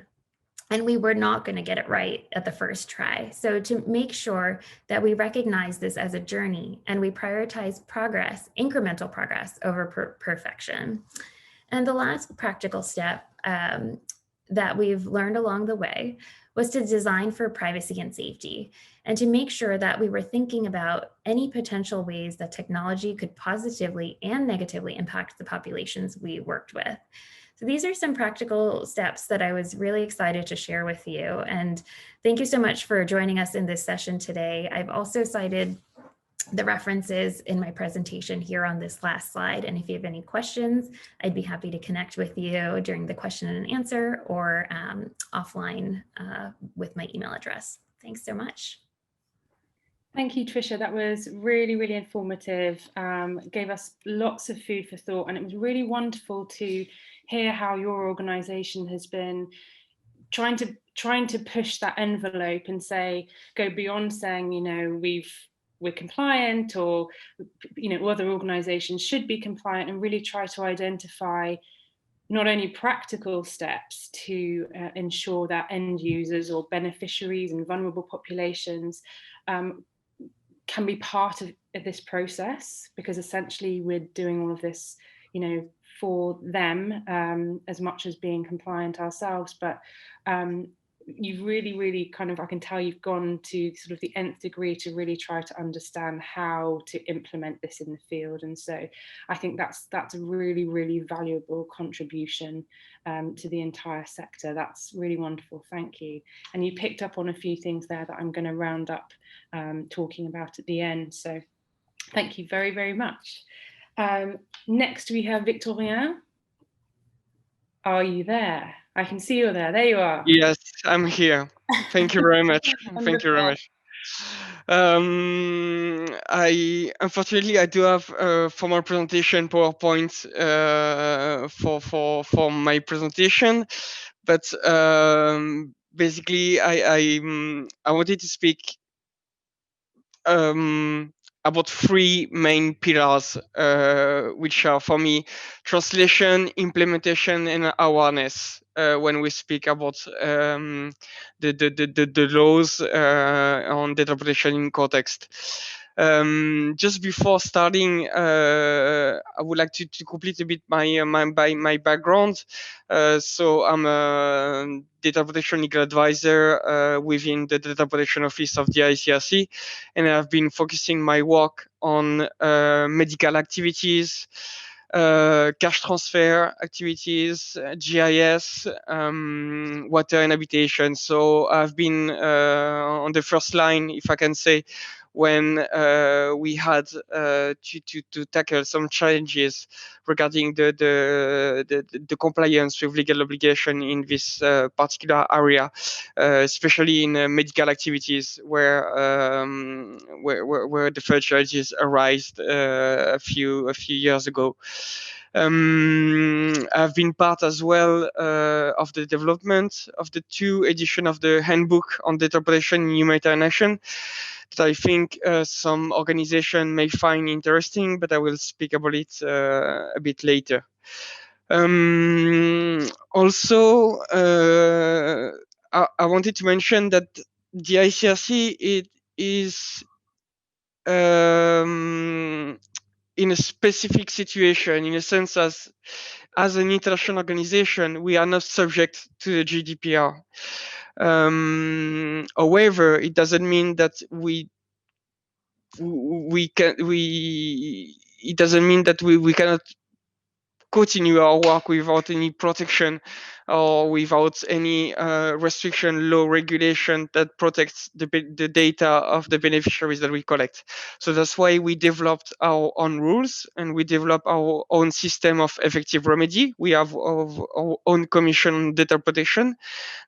And we were not going to get it right at the first try. So to make sure that we recognize this as a journey and we prioritize progress, incremental progress over perfection. And the last practical step that we've learned along the way was to design for privacy and safety, and to make sure that we were thinking about any potential ways that technology could positively and negatively impact the populations we worked with. So these are some practical steps that I was really excited to share with you. And thank you so much for joining us in this session today. I've also cited the references in my presentation here on this last slide. And if you have any questions, I'd be happy to connect with you during the question and answer or offline with my email address. Thanks so much. Thank you, Twisha. That was really, really informative. Gave us lots of food for thought, and it was really wonderful to hear how your organisation has been trying to push that envelope and go beyond saying, you know, we're compliant, or, you know, other organisations should be compliant, and really try to identify not only practical steps to ensure that end users or beneficiaries and vulnerable populations can be part of this process, because essentially we're doing all of this, you know, for them as much as being compliant ourselves. But you've really kind of, I can tell you've gone to sort of the nth degree to really try to understand how to implement this in the field. And so I think that's a really valuable contribution to the entire sector. That's really wonderful. Thank you. And you picked up on a few things there that I'm going to round up talking about at the end. So thank you very much. Next we have Victorien. Are you there? I can see you're there. There you are. Yes, I'm here. Thank you very much. Thank you very much. Unfortunately I do have a formal presentation PowerPoint for my presentation, but basically I wanted to speak about 3 main pillars, which are for me translation, implementation, and awareness. When we speak about the laws on data protection in context. Just before starting, I would like to complete a bit my background. So I'm a data protection legal advisor within the data protection office of the ICRC, and I've been focusing my work on medical activities, cash transfer activities, GIS, water and habitation. So I've been on the first line, if I can say, when we had to tackle some challenges regarding the compliance with legal obligation in this particular area, especially in medical activities where the first challenges arised a few years ago. I've been part as well of the development of the 2 editions of the handbook on data protection in humanitarian action that I think some organization may find interesting, but I will speak about it a bit later. Also, I wanted to mention that the ICRC is in a specific situation, in a sense, as an international organization, we are not subject to the GDPR. However, it doesn't mean that we cannot continue our work without any protection or without any restriction, law, regulation that protects the data of the beneficiaries that we collect. So that's why we developed our own rules and we developed our own system of effective remedy. We have our own commission on data protection.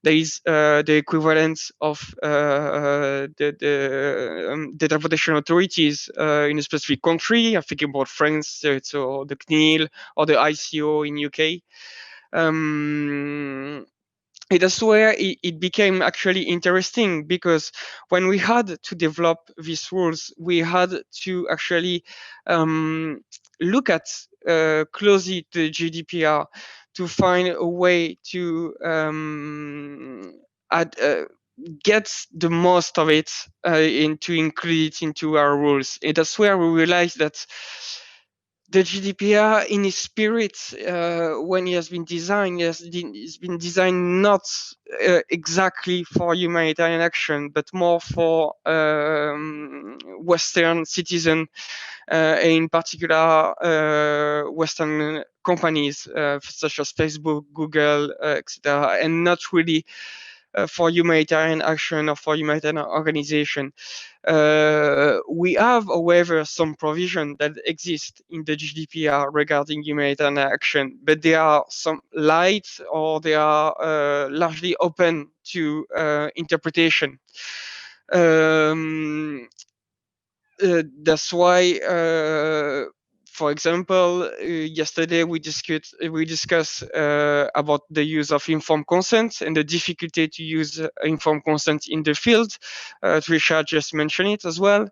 There is the equivalent of the data protection authorities in a specific country. I'm thinking about France, so the CNIL or the ICO in UK. That's where it became actually interesting, because when we had to develop these rules, we had to actually look at closely the GDPR to find a way to get the most of it and to include it into our rules. And that's where we realized that the GDPR, in its spirit, when it has been designed, it's been designed not exactly for humanitarian action, but more for Western citizens, in particular Western companies such as Facebook, Google, etc., and not really for humanitarian action or for humanitarian organization. We have, however, some provision that exist in the GDPR regarding humanitarian action, but they are some light or they are largely open to interpretation. That's why, for example, yesterday we discussed about the use of informed consent and the difficulty to use informed consent in the field. Twisha just mentioned it as well.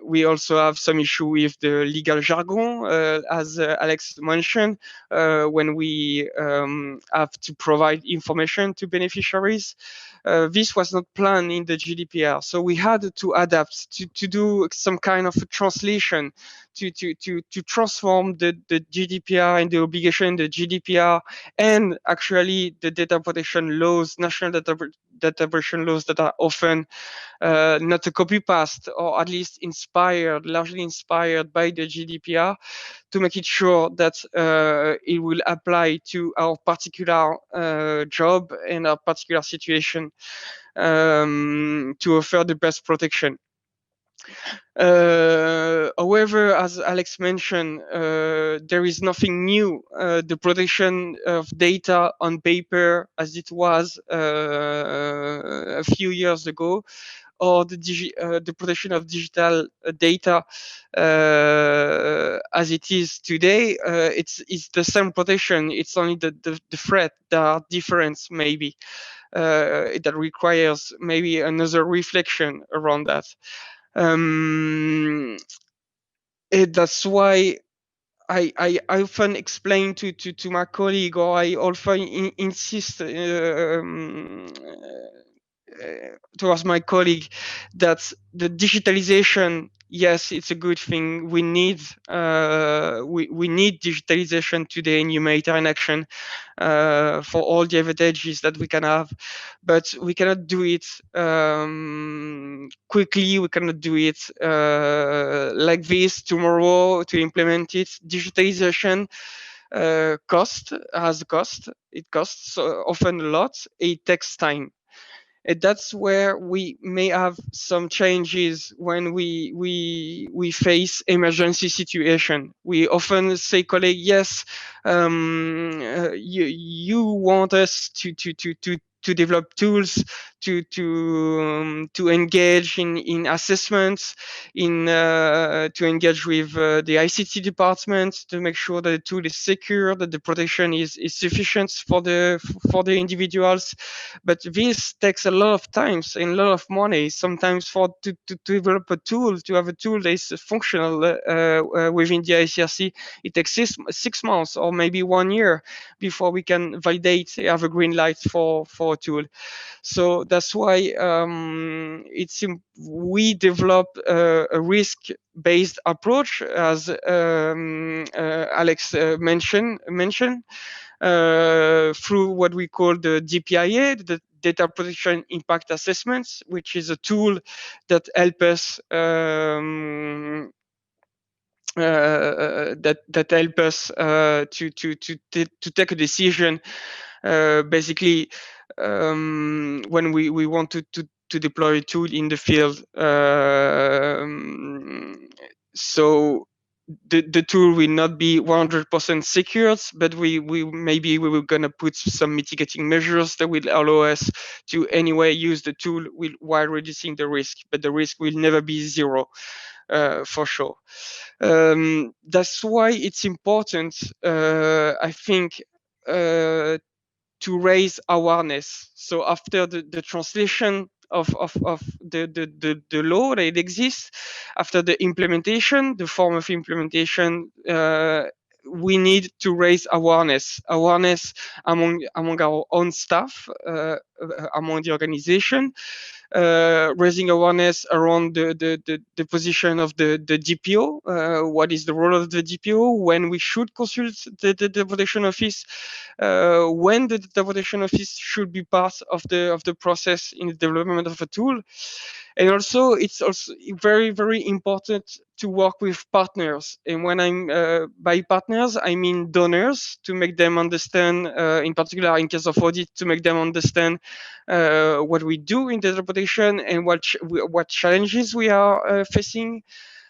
We also have some issue with the legal jargon, as Alex mentioned, when we have to provide information to beneficiaries. This was not planned in the GDPR, so we had to adapt to do some kind of a translation to transform the GDPR and the obligation in the GDPR and actually the data protection laws, national data protection laws that are often not a copy paste, or at least largely inspired by the GDPR, to make it sure that it will apply to our particular job and our particular situation, to offer the best protection. However, as Alex mentioned, there is nothing new. The protection of data on paper, as it was a few years ago, or the protection of digital data as it is today, it's the same protection. It's only the threat that are different, maybe, that requires maybe another reflection around that. That's why I often explain to my colleague, or I often insist towards my colleague that the digitalization, yes, it's a good thing. We need we need digitalization today in humanitarian action for all the advantages that we can have, but we cannot do it quickly. We cannot do it like this tomorrow to implement it. Digitalization has a cost. It costs often a lot. It takes time. And that's where we may have some changes when we face emergency situation. We often say, colleague, yes, you want us to develop tools to engage in assessments, to engage with the ICT department to make sure that the tool is secure, that the protection is sufficient for the individuals. But this takes a lot of time and a lot of money. Sometimes to develop a tool, to have a tool that is functional within the ICRC, it takes 6 months or maybe 1 year before we can validate, have a green light for a tool. So that's why we develop a risk-based approach, as Alex mentioned, through what we call the DPIA, the Data Protection Impact Assessments, which is a tool that helps us to take a decision. Basically, when we want to deploy a tool in the field. So the tool will not be 100% secured, but we were gonna put some mitigating measures that will allow us to anyway use the tool while reducing the risk, but the risk will never be zero, for sure. That's why it's important, I think, to raise awareness. So after the translation of the law that exists, after the implementation, the form of implementation, we need to raise awareness among our own staff, among the organization, raising awareness around the position of the DPO, what is the role of the DPO, when we should consult the protection office, when the data protection office should be part of the process in the development of a tool. And also, it's also very, very important to work with partners. And when I'm by partners, I mean donors, to make them understand, in particular in case of audit, to make them understand what we do in data protection and what challenges we are facing.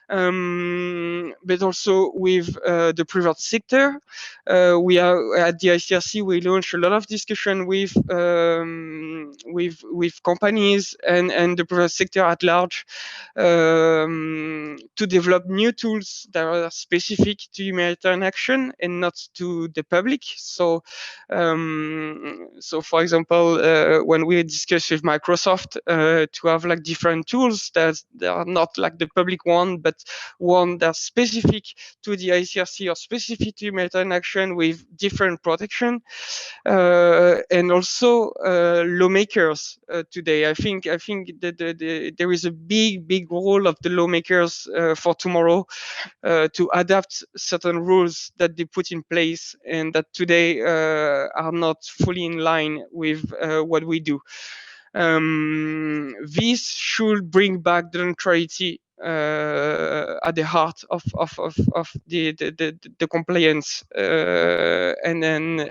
But also with the private sector. We are at the ICRC. We launched a lot of discussion with companies and the private sector at large to develop new tools that are specific to humanitarian action and not to the public. So, for example, when we discuss with Microsoft to have like different tools that are not like the public one, but one that's specific to the ICRC or specific to humanitarian action with different protection, and also lawmakers today. I think that there is a big role of the lawmakers for tomorrow to adapt certain rules that they put in place and that today are not fully in line with what we do. This should bring back the neutrality at the heart of the compliance and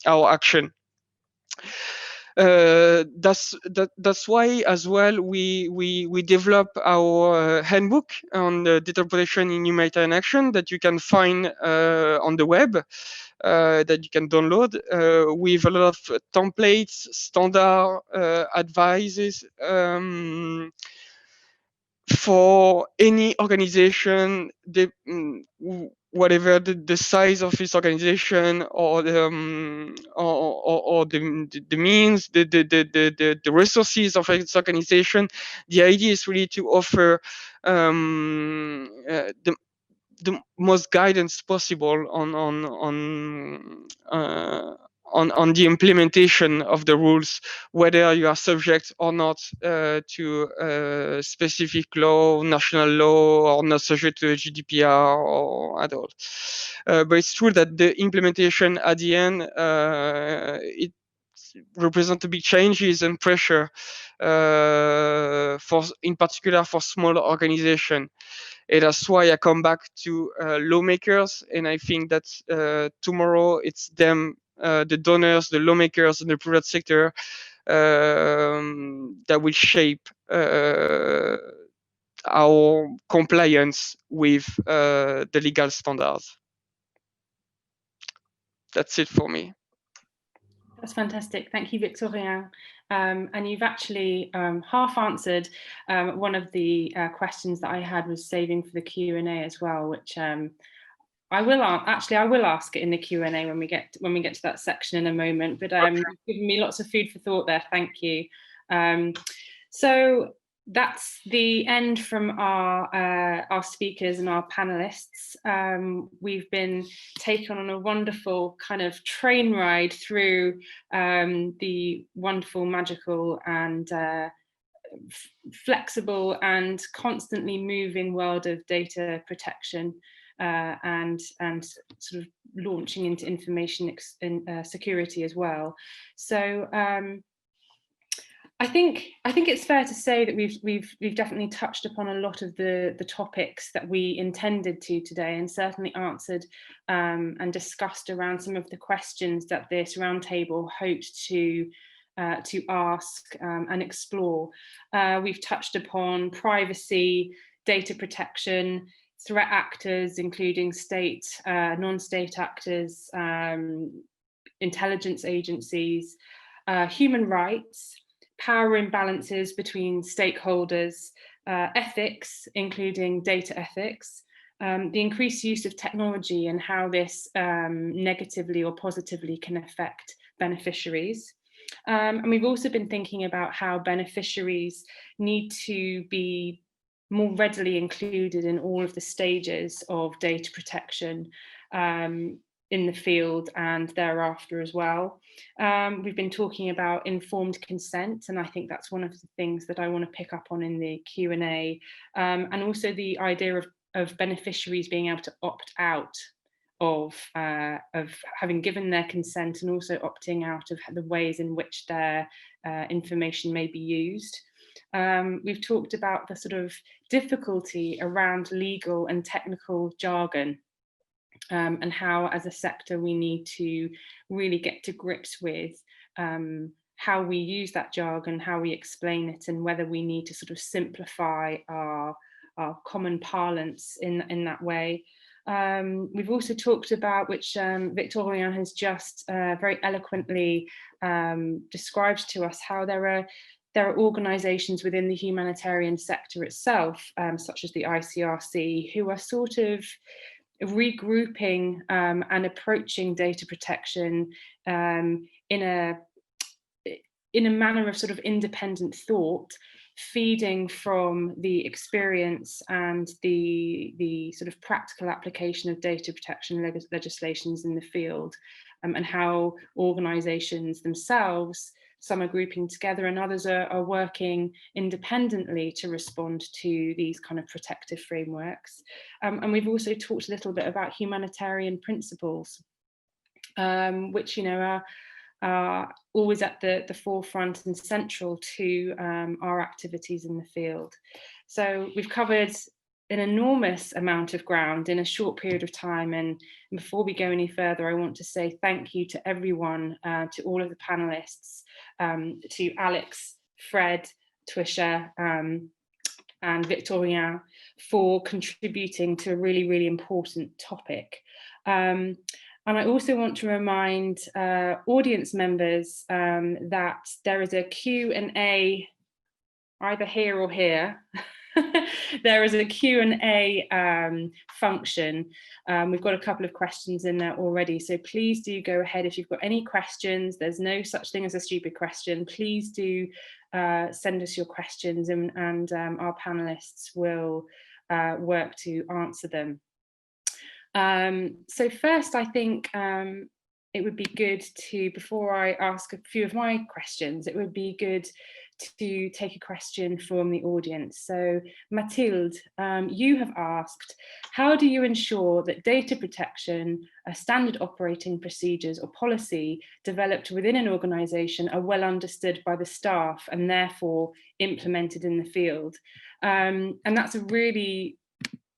our action. That's why as well we develop our handbook on the data protection in humanitarian action that you can find on the web, that you can download with a lot of templates, standard advices for any organization, whatever the size of its organization or the means, the resources of its organization. The idea is really to offer the most guidance possible on the implementation of the rules, whether you are subject or not to a specific law, national law, or not subject to the GDPR or at all. But it's true that the implementation at the end, it represent a big changes and pressure in particular for small organizations. And that's why I come back to lawmakers, and I think that tomorrow it's them, the donors, the lawmakers, and the private sector that will shape our compliance with the legal standards. That's it for me. That's fantastic. Thank you, Victorien. And you've actually half answered one of the questions that I had, was saving for the Q&A as well, which I will ask it in the Q&A when we get to that section in a moment. But you've given me lots of food for thought there. Thank you. So that's the end from our speakers and our panelists. We've been taken on a wonderful kind of train ride through the wonderful, magical, and flexible and constantly moving world of data protection and sort of launching into information security as well. So I think it's fair to say that we've definitely touched upon a lot of the topics that we intended to today, and certainly answered and discussed around some of the questions that this roundtable hoped to ask and explore. We've touched upon privacy, data protection, threat actors, including state, non-state actors, intelligence agencies, human rights, power imbalances between stakeholders, ethics, including data ethics, the increased use of technology and how this negatively or positively can affect beneficiaries. And we've also been thinking about how beneficiaries need to be more readily included in all of the stages of data protection in the field and thereafter as well. We've been talking about informed consent, and I think that's one of the things that I want to pick up on in the Q&A, and also the idea of beneficiaries being able to opt out of having given their consent, and also opting out of the ways in which their information may be used. We've talked about the sort of difficulty around legal and technical jargon, and how as a sector we need to really get to grips with how we use that jargon, how we explain it, and whether we need to sort of simplify our common parlance in that way. We've also talked about, which Victorien has just very eloquently described to us, how there are organisations within the humanitarian sector itself, such as the ICRC, who are sort of regrouping and approaching data protection in a manner of sort of independent thought, feeding from the experience and the sort of practical application of data protection legislations in the field, and how organisations themselves, some are grouping together and others are working independently to respond to these kind of protective frameworks. And we've also talked a little bit about humanitarian principles, which, you know, are always at the forefront and central to our activities in the field. So we've covered an enormous amount of ground in a short period of time, and before we go any further, I want to say thank you to everyone, to all of the panelists, to Alex, Fred, Twisha, and Victorien for contributing to a really, really important topic. And I also want to remind audience members that there is a Q&A either here or here. There is a Q&A function. We've got a couple of questions in there already, so please do go ahead if you've got any questions. There's no such thing as a stupid question. Please do send us your questions, and our panelists will work to answer them. So first, I think it would be good to, before I ask a few of my questions, it would be good to take a question from the audience. So Mathilde, you have asked, how do you ensure that data protection, standard operating procedures or policy developed within an organization are well understood by the staff and therefore implemented in the field? And that's a really,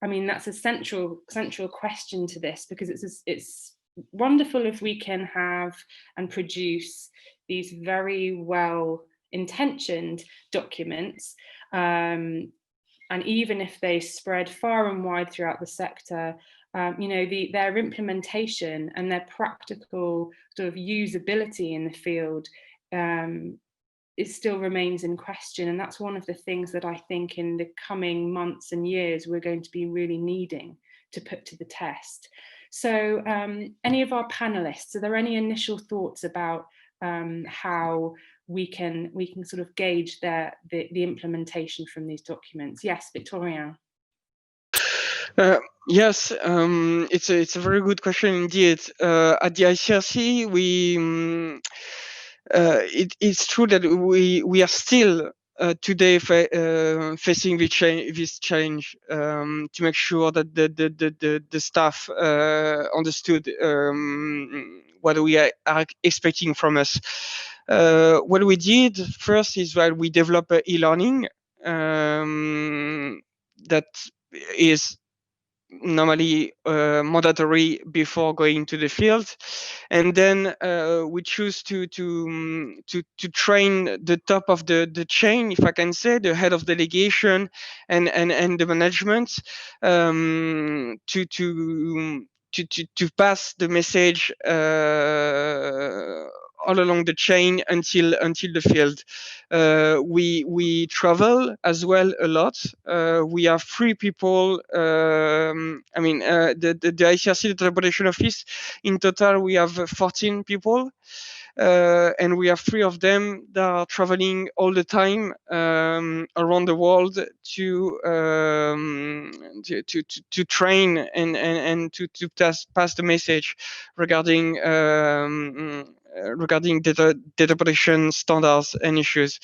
I mean, that's a central question to this, because it's wonderful if we can have and produce these very well intentioned documents, and even if they spread far and wide throughout the sector, you know, their implementation and their practical sort of usability in the field, it still remains in question. And that's one of the things that I think in the coming months and years we're going to be really needing to put to the test. So any of our panelists, are there any initial thoughts about how we can sort of gauge the implementation from these documents? Yes, Victorien. Yes, it's a very good question indeed. At the ICRC, it's true that we are still today facing this challenge to make sure that the staff understood what we are expecting from us. What we did first is that we developed e-learning that is normally mandatory before going to the field, and then we choose to train the top of the chain, if I can say, the head of delegation and the management, to pass the message all along the chain until the field. We travel as well a lot. We have 3 people. I mean, the ICRC Data Protection Office, in total, we have 14 people. And we have 3 of them that are traveling all the time around the world to train and to pass the message regarding data protection standards and issues.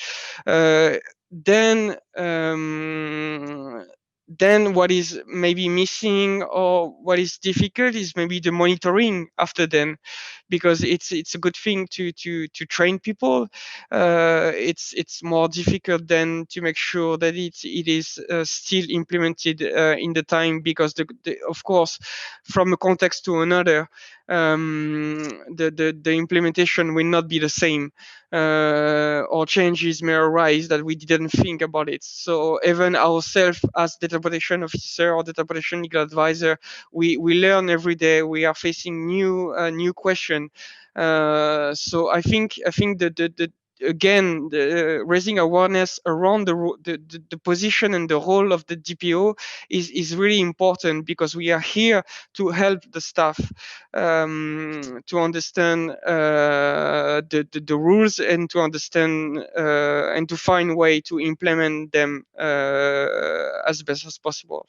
Then what is maybe missing or what is difficult is maybe the monitoring after them, because it's a good thing to train people. It's more difficult than to make sure that it is still implemented in the time, because of course, from a context to another, the implementation will not be the same, or changes may arise that we didn't think about it. So even ourselves as data protection officer or data protection legal advisor, we learn every day. We are facing new question. So I think that again, raising awareness around the position and the role of the DPO is really important, because we are here to help the staff to understand the rules and to understand and to find a way to implement them as best as possible.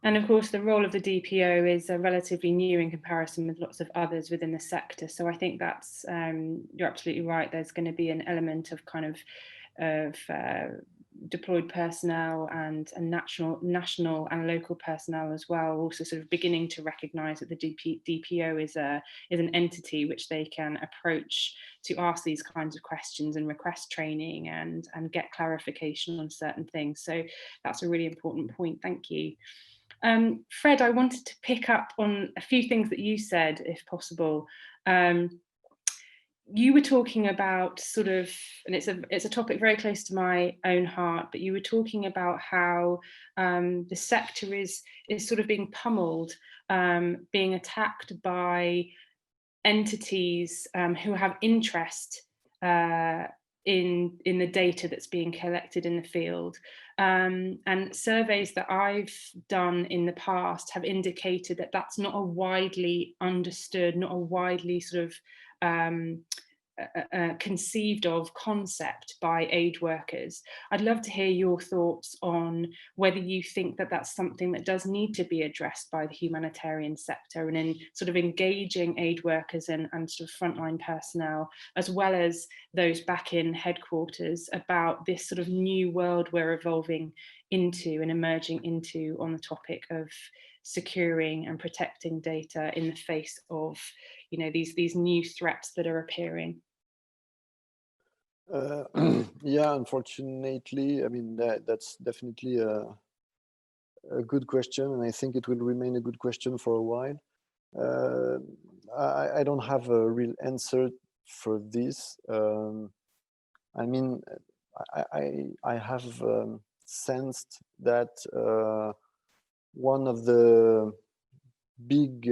And of course, the role of the DPO is relatively new in comparison with lots of others within the sector. So I think that's, you're absolutely right. There's going to be an element of kind of deployed personnel and national and local personnel as well, also sort of beginning to recognise that the DPO is an entity which they can approach to ask these kinds of questions and request training and get clarification on certain things. So that's a really important point. Thank you. Fred, I wanted to pick up on a few things that you said, if possible. You were talking about sort of, and it's a topic very close to my own heart, but you were talking about how the sector is sort of being pummeled, being attacked by entities who have interest in the data that's being collected in the field. And surveys that I've done in the past have indicated that that's not a widely understood, not a widely sort of conceived of concept by aid workers. I'd love to hear your thoughts on whether you think that that's something that does need to be addressed by the humanitarian sector, and in sort of engaging aid workers and sort of frontline personnel, as well as those back in headquarters, about this sort of new world we're evolving into and emerging into on the topic of securing and protecting data in the face of, you know, these new threats that are appearing. Yeah, unfortunately, I mean, that's definitely a good question, and I think it will remain a good question for a while. I don't have a real answer for this. I mean, I have sensed that one of the big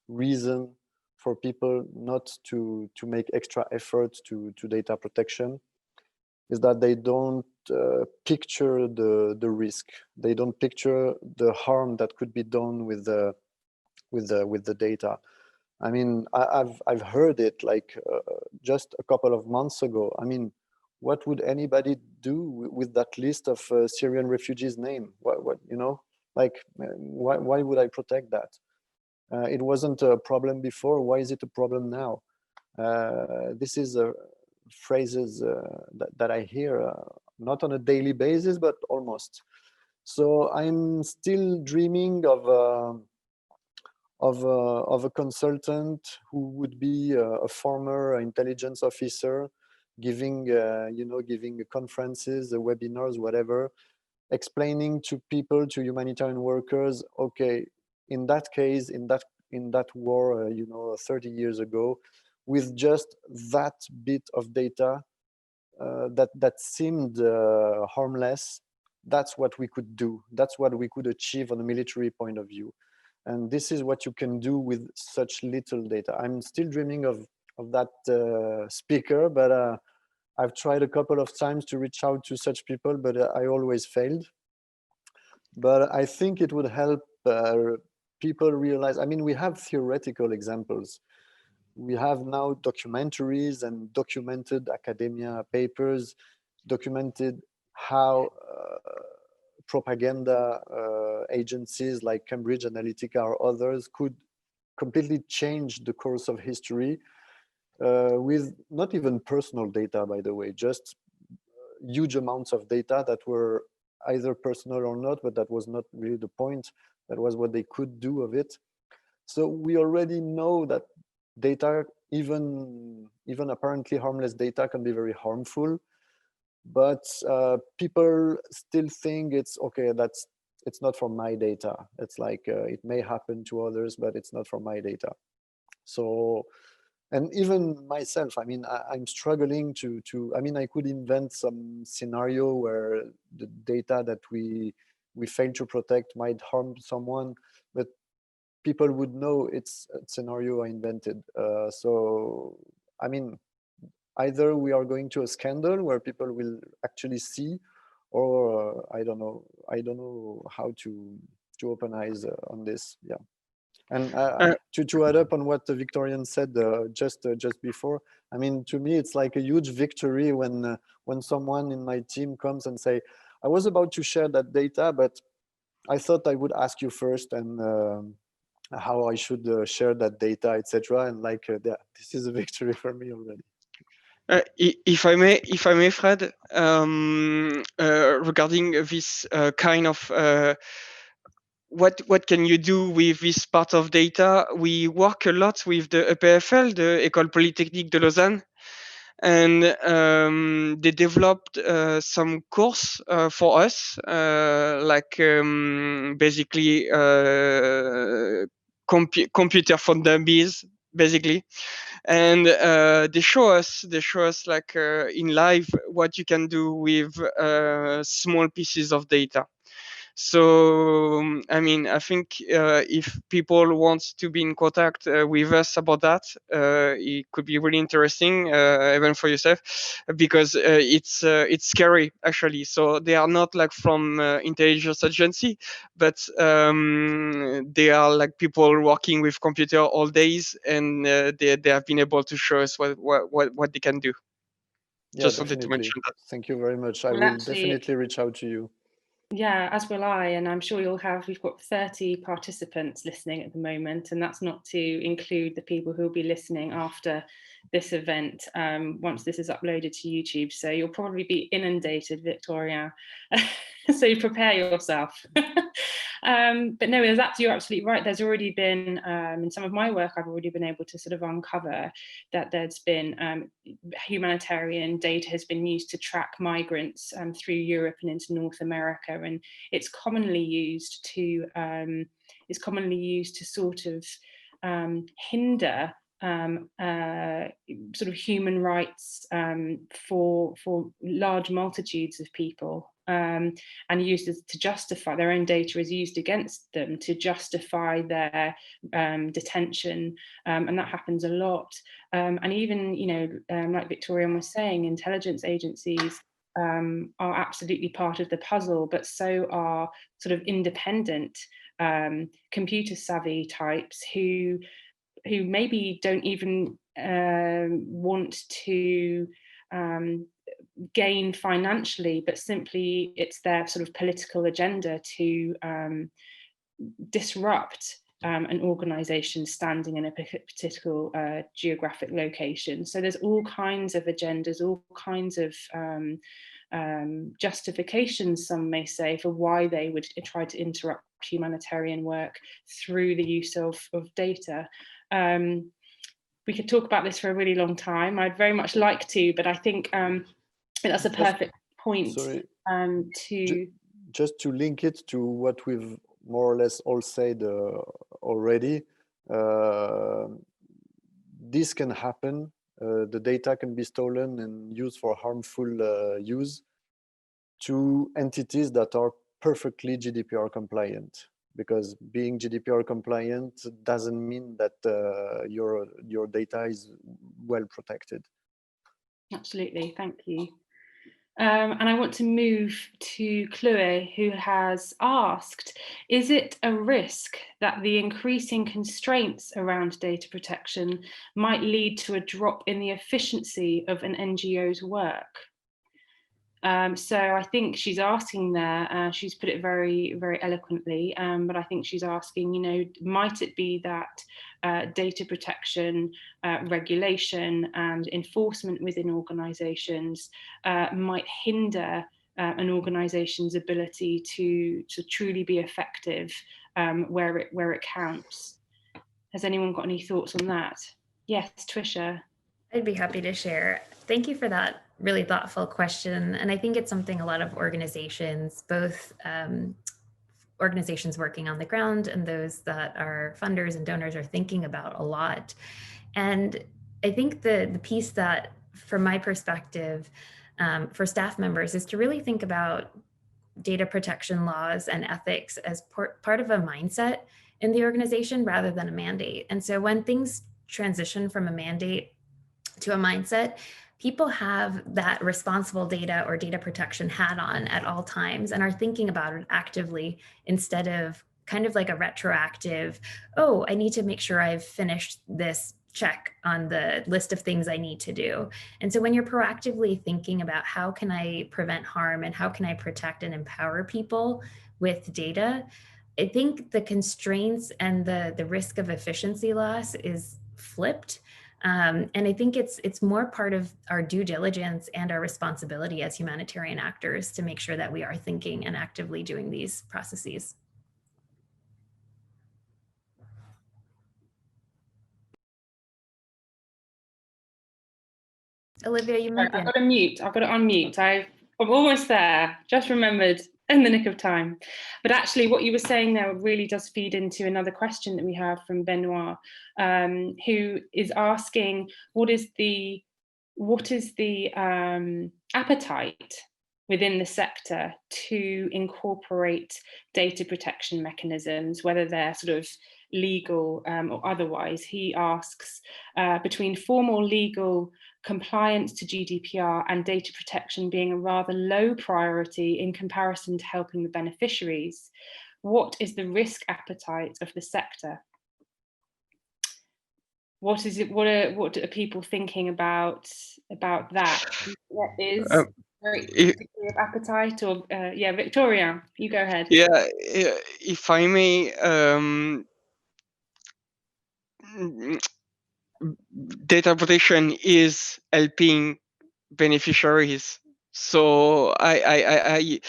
reason for people not to make extra effort to data protection is that they don't picture the risk. They don't picture the harm that could be done with the data. I mean, I've heard it like just a couple of months ago. I mean, what would anybody do with that list of Syrian refugees' name? What you know, like why would I protect that? It wasn't a problem before. Why is it a problem now? This is phrases that I hear not on a daily basis, but almost. So I'm still dreaming of a consultant who would be a former intelligence officer, giving giving conferences, webinars, whatever, explaining to people, to humanitarian workers, okay, in that case, in that war, 30 years ago, with just that bit of data that seemed harmless, that's what we could do. That's what we could achieve on a military point of view. And this is what you can do with such little data. I'm still dreaming of that speaker, but I've tried a couple of times to reach out to such people, but I always failed. But I think it would help people realize, I mean, we have theoretical examples. We have now documentaries and documented academia papers, documented how propaganda agencies like Cambridge Analytica or others could completely change the course of history with not even personal data, by the way, just huge amounts of data that were either personal or not, but that was not really the point. That was what they could do of it. So we already know that data, even apparently harmless data, can be very harmful. But people still think it's okay, it's not from my data. It's like it may happen to others, but it's not from my data. So, and even myself, I mean, I'm struggling to I mean, I could invent some scenario where the data that we fail to protect might harm someone, but people would know it's a scenario I invented. So, I mean, either we are going to a scandal where people will actually see, or I don't know how to open eyes on this. Yeah. And to add up on what Victorien said just before, I mean, to me, it's like a huge victory when someone in my team comes and say, I was about to share that data, but I thought I would ask you first, and how I should share that data, etc. And like, yeah, this is a victory for me already. If I may, Fred, regarding this kind of what can you do with this part of data? We work a lot with the EPFL, the École Polytechnique de Lausanne, and they developed some course for us, like basically computer for dummies, basically. And they show us like in live what you can do with small pieces of data. So, I mean, I think if people want to be in contact with us about that, it could be really interesting, even for yourself, because it's scary actually. So they are not like from intelligence agency, but they are like people working with computer all days, and they have been able to show us what they can do. Yeah, Just wanted to definitely. mention that. Thank you very much. I Well, will actually, definitely reach out to you. Yeah, as will I, and I'm sure we've got 30 participants listening at the moment, and that's not to include the people who will be listening after this event, once this is uploaded to YouTube. So you'll probably be inundated, Victorien, so prepare yourself. But no, you're absolutely right. There's already been, in some of my work, I've already been able to sort of uncover that there's been humanitarian data has been used to track migrants through Europe and into North America, and it's commonly used to sort of hinder sort of human rights for large multitudes of people, and used to justify their own data is used against them to justify their detention, and that happens a lot. And even, like Victorien was saying, intelligence agencies are absolutely part of the puzzle, but so are sort of independent computer savvy types who maybe don't even want to gain financially, but simply it's their sort of political agenda to disrupt an organization standing in a particular geographic location. So there's all kinds of agendas, all kinds of justifications, some may say, for why they would try to interrupt humanitarian work through the use of data. We could talk about this for a really long time. I'd very much like to, but I think that's a perfect point. Sorry, to just to link it to what we've more or less all said already. This can happen. The data can be stolen and used for harmful use to entities that are perfectly GDPR compliant. Because being GDPR compliant doesn't mean that your data is well protected. Absolutely, thank you. And I want to move to Chloe, who has asked, is it a risk that the increasing constraints around data protection might lead to a drop in the efficiency of an NGO's work? So I think she's asking there, she's put it very, very eloquently, but I think she's asking, might it be that data protection, regulation and enforcement within organisations might hinder an organisation's ability to truly be effective where it counts? Has anyone got any thoughts on that? Yes, Twisha. I'd be happy to share. Thank you for that really thoughtful question. And I think it's something a lot of organizations, both organizations working on the ground and those that are funders and donors, are thinking about a lot. And I think the piece that, from my perspective, for staff members is to really think about data protection laws and ethics as part of a mindset in the organization rather than a mandate. And so when things transition from a mandate to a mindset, people have that responsible data or data protection hat on at all times and are thinking about it actively instead of kind of like a retroactive, oh, I need to make sure I've finished this check on the list of things I need to do. And so when you're proactively thinking about how can I prevent harm and how can I protect and empower people with data, I think the constraints and the risk of efficiency loss is flipped. And I think it's more part of our due diligence and our responsibility as humanitarian actors to make sure that we are thinking and actively doing these processes. Olivia, you might be. I've got to mute. I've got to unmute. I'm almost there. Just remembered in the nick of time. But actually, what you were saying there really does feed into another question that we have from Benoit, who is asking, what is the appetite within the sector to incorporate data protection mechanisms, whether they're sort of legal or otherwise. He asks between formal legal compliance to GDPR and data protection being a rather low priority in comparison to helping the beneficiaries, what is the risk appetite of the sector? What is it? What are people thinking about that? What is very degree of appetite? Or yeah, Victorien, you go ahead. Yeah, if I may, data protection is helping beneficiaries. So I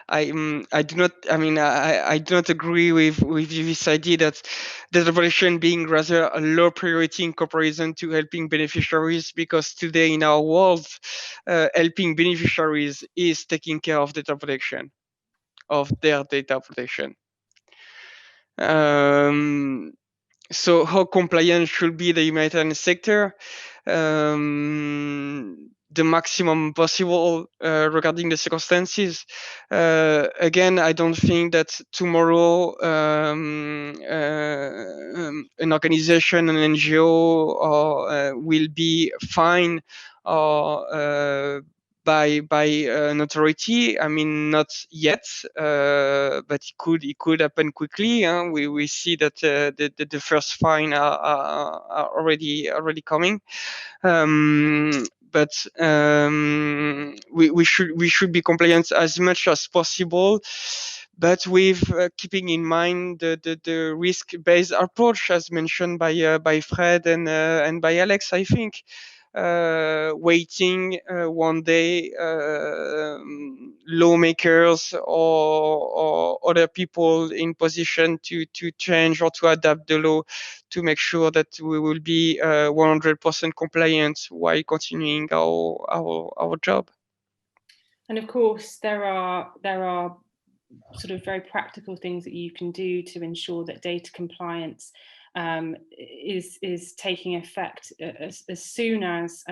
do not. I mean, I do not agree with this idea that data protection being rather a low priority in comparison to helping beneficiaries, because today in our world, helping beneficiaries is taking care of data protection, of their data protection. So how compliant should be the humanitarian sector? The maximum possible regarding the circumstances. Again, I don't think that tomorrow an organization, an NGO, will be fined by an authority. I mean, not yet, but it could happen quickly. We see that the first fine are already coming. But we should be compliant as much as possible, but with keeping in mind the risk-based approach, as mentioned by Fred and by Alex, I think. Waiting one day, lawmakers or other people in position to change or to adapt the law to make sure that we will be 100% compliant while continuing our job. And of course, there are sort of very practical things that you can do to ensure that data compliance is taking effect as soon as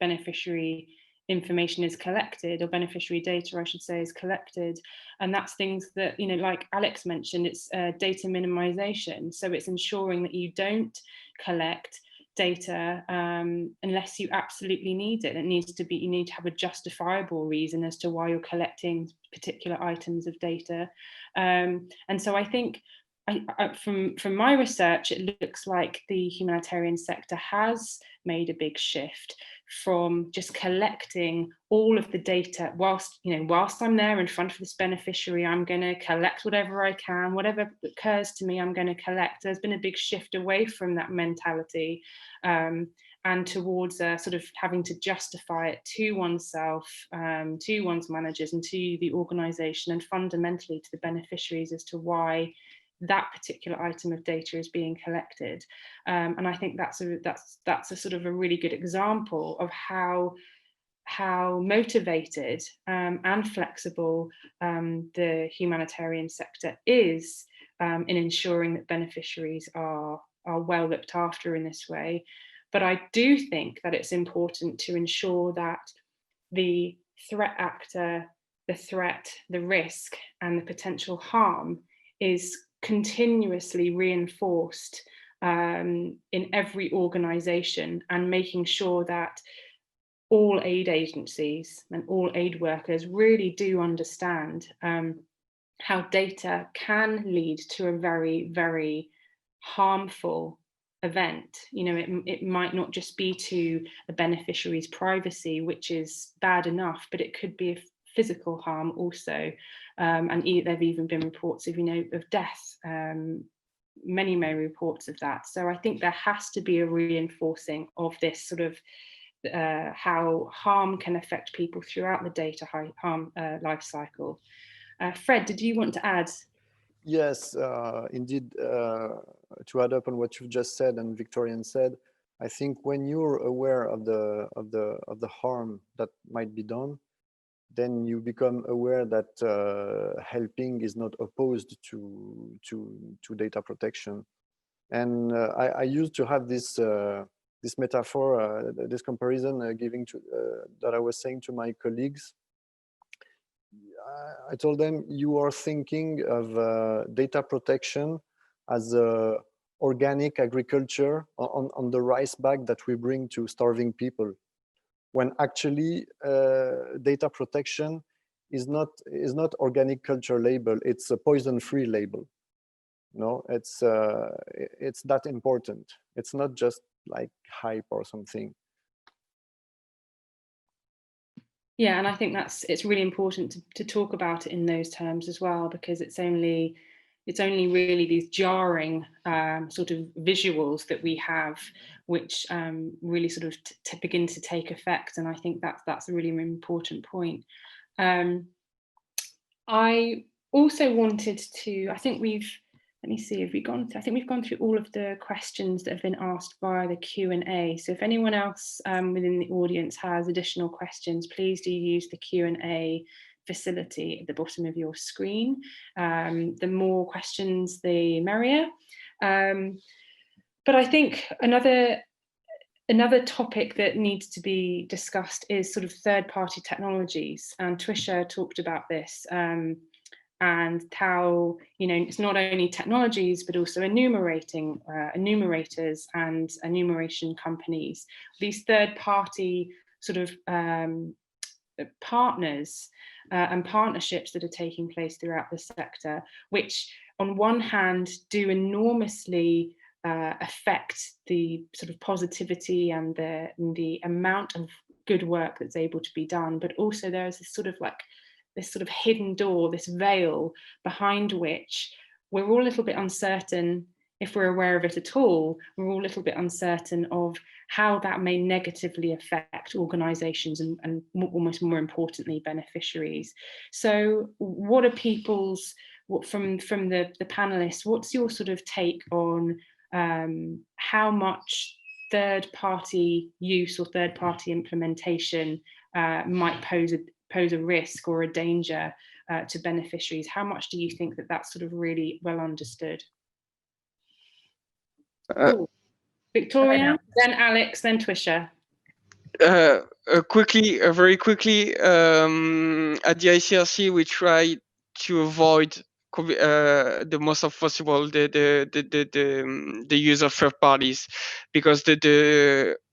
beneficiary information is collected, or beneficiary data, I should say, is collected. And that's things that, you know, like Alex mentioned, it's data minimization. So it's ensuring that you don't collect data unless you absolutely need it. It needs to be, you need to have a justifiable reason as to why you're collecting particular items of data. And so I think from my research, it looks like the humanitarian sector has made a big shift from just collecting all of the data whilst I'm there in front of this beneficiary. I'm going to collect whatever I can, whatever occurs to me, I'm going to collect. There's been a big shift away from that mentality and towards sort of having to justify it to oneself, to one's managers and to the organization, and fundamentally to the beneficiaries as to why that particular item of data is being collected. And I think that's a sort of a really good example of how motivated and flexible the humanitarian sector is in ensuring that beneficiaries are well looked after in this way. But I do think that it's important to ensure that the threat actor, the threat, the risk, and the potential harm is continuously reinforced in every organization, and making sure that all aid agencies and all aid workers really do understand how data can lead to a very, very harmful event. You know, it might not just be to a beneficiary's privacy, which is bad enough, but it could be a physical harm also. And there've even been reports of, of death, many reports of that. So I think there has to be a reinforcing of this sort of how harm can affect people throughout the data harm life cycle. Fred, did you want to add? Yes, indeed. To add up on what you've just said and Victorien said, I think when you're aware of the harm that might be done, then you become aware that helping is not opposed to data protection. And I used to have this this metaphor, this comparison, giving to that I was saying to my colleagues. I told them, you are thinking of data protection as a organic agriculture on the rice bag that we bring to starving people, when actually data protection is not organic culture label, it's a poison-free label. No, it's that important. It's not just like hype or something. Yeah, and I think it's really important to talk about it in those terms as well, because it's only really these jarring sort of visuals that we have, which really sort of to begin to take effect. And I think that's a really important point. I also wanted to, I think let me see, have we gone through, I think we've gone through all of the questions that have been asked via the Q&A. So if anyone else within the audience has additional questions, please do use the Q&A facility at the bottom of your screen. The more questions, the merrier. But I think another topic that needs to be discussed is sort of third-party technologies. And Twisha talked about this. And how, it's not only technologies, but also enumerators and enumeration companies. These third-party sort of partners and partnerships that are taking place throughout the sector, which on one hand do enormously affect the sort of positivity and the amount of good work that's able to be done, but also there is this sort of hidden door, this veil behind which we're all a little bit uncertain, if we're aware of it at all, we're all a little bit uncertain of how that may negatively affect organisations and almost more importantly, beneficiaries. So what are from the panellists, what's your sort of take on how much third-party use or third-party implementation might pose a risk or a danger to beneficiaries? How much do you think that that's sort of really well understood? Victorien, then Alex, then Twisha. Very quickly, at the ICRC, we try to avoid the most of possible the use of third parties, because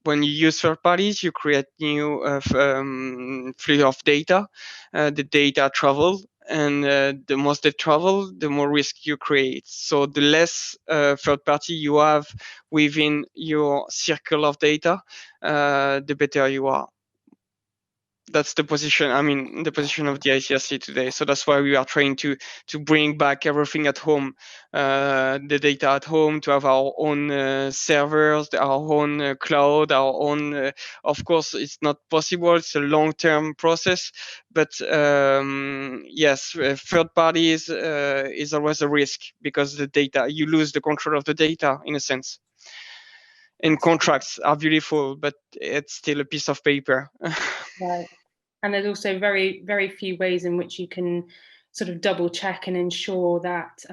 when you use third parties, you create new flow of data. The data travel, and the most they travel, the more risk you create. So the less third party you have within your circle of data, the better you are. That's the position, the position of the ICRC today. So that's why we are trying to bring back everything at home, the data at home, to have our own servers, our own cloud, our own, of course, it's not possible. It's a long-term process, but yes, third parties is always a risk, because the data, you lose the control of the data in a sense. And contracts are beautiful, but it's still a piece of paper. Right. And there's also very, very few ways in which you can sort of double check and ensure that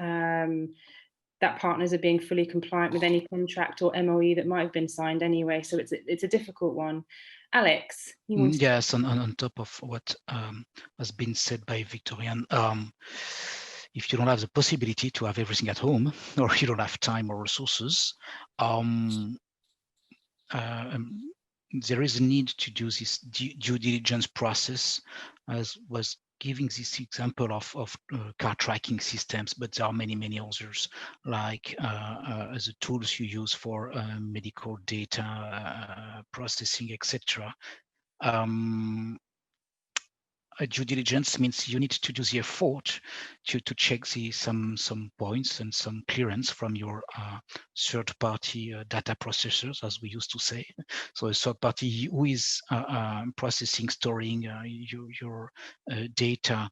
that partners are being fully compliant with any contract or MOE that might have been signed anyway. So it's a difficult one. Alex, you want to... Yes, on top of what has been said by Victorien, if you don't have the possibility to have everything at home, or you don't have time or resources, there is a need to do this due diligence process, as was giving this example of car tracking systems, but there are many others, like the tools you use for medical data processing, etc. Due diligence means you need to do the effort to check some points and some clearance from your third-party data processors, as we used to say. So a third party who is processing, storing your data.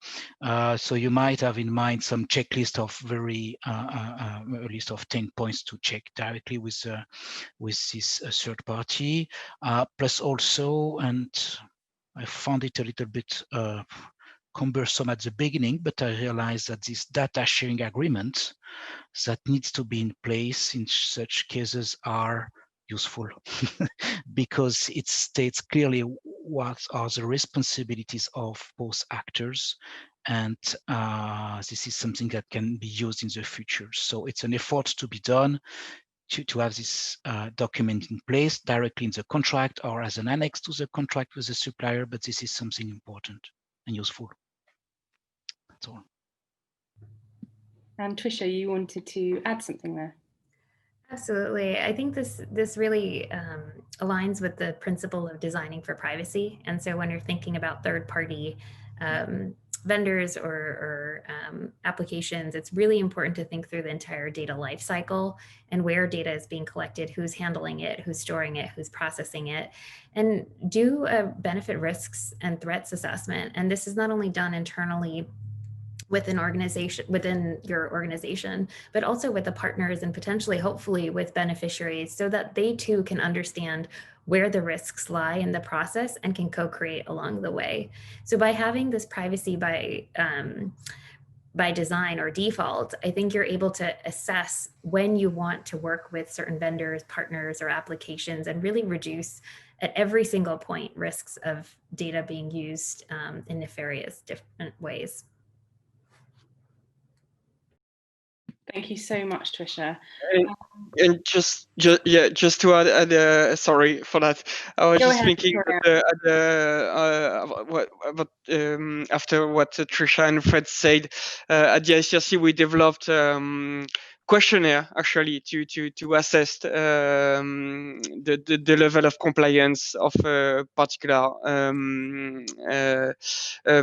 So you might have in mind some checklist of a list of 10 points to check directly with this third party, plus also, and I found it a little bit cumbersome at the beginning, but I realized that this data sharing agreement that needs to be in place in such cases are useful because it states clearly what are the responsibilities of both actors and this is something that can be used in the future. So it's an effort to be done to have this document in place directly in the contract or as an annex to the contract with the supplier, but this is something important and useful. That's all. And Twisha, you wanted to add something there? Absolutely. I think this really aligns with the principle of designing for privacy. And so when you're thinking about third-party vendors or applications, it's really important to think through the entire data lifecycle and where data is being collected, who's handling it, who's storing it, who's processing it, and do a benefit, risks, and threats assessment. And this is not only done internally within your organization, but also with the partners and potentially, hopefully, with beneficiaries, so that they too can understand where the risks lie in the process and can co-create along the way. So by having this privacy by design or default, I think you're able to assess when you want to work with certain vendors, partners, or applications, and really reduce at every single point risks of data being used in nefarious different ways. Thank you so much, Twisha. And just to add, sorry for that. I was just thinking after what Trisha and Fred said, at the ICRC we developed questionnaire actually to assess the level of compliance of a particular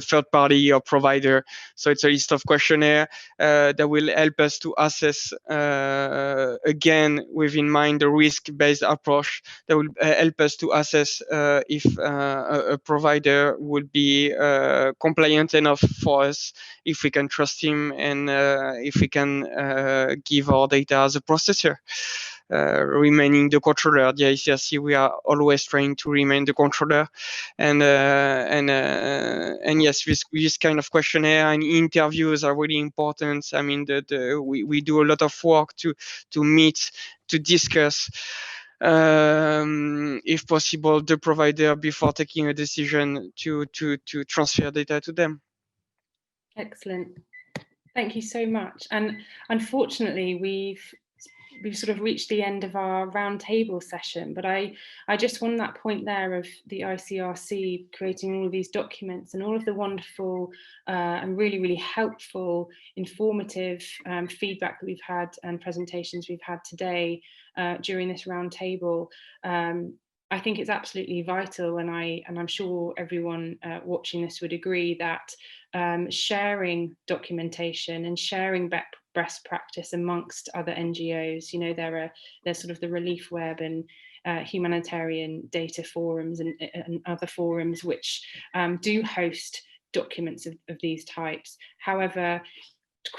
third party or provider. So it's a list of questionnaire that will help us to assess again with in mind the risk-based approach that will help us to assess if a provider would be compliant enough for us, if we can trust him, and if we can give our data as a processor. Remaining the controller. At the ICRC, we are always trying to remain the controller, and yes, this kind of questionnaire and interviews are really important. I mean, we do a lot of work to meet, to discuss, if possible, the provider before taking a decision to transfer data to them. Excellent. Thank you so much. And unfortunately, we've sort of reached the end of our roundtable session, but I just want that point there of the ICRC creating all of these documents and all of the wonderful and really, really helpful, informative feedback that we've had and presentations we've had today during this roundtable. I think it's absolutely vital, and I'm sure everyone watching this would agree that sharing documentation and sharing best practice amongst other NGOs, you know, there's sort of the Relief Web and humanitarian data forums and other forums which do host documents of these types. However,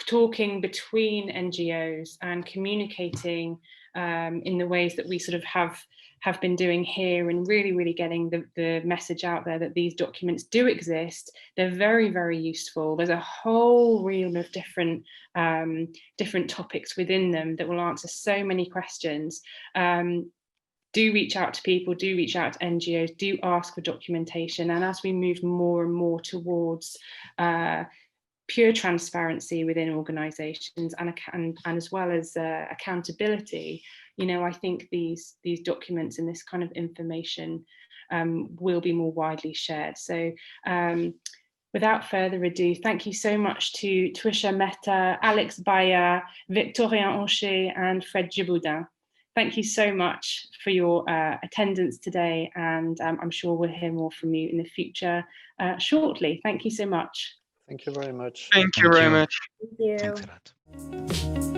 talking between NGOs and communicating in the ways that we sort of have been doing here, and really, really getting the message out there that these documents do exist. They're very, very useful. There's a whole realm of different topics within them that will answer so many questions. Do reach out to people, do reach out to NGOs, do ask for documentation. And as we move more and more towards pure transparency within organisations and as well as accountability, you know, I think these documents and this kind of information will be more widely shared. So without further ado, thank you so much to Twisha, Mehta, Alexandre Baillat, Victorien Hanché and Fred Gibaudan. Thank you so much for your attendance today, and I'm sure we'll hear more from you in the future shortly. Thank you so much. Thank you very much. Thank you very much. Thank you. Thanks a lot.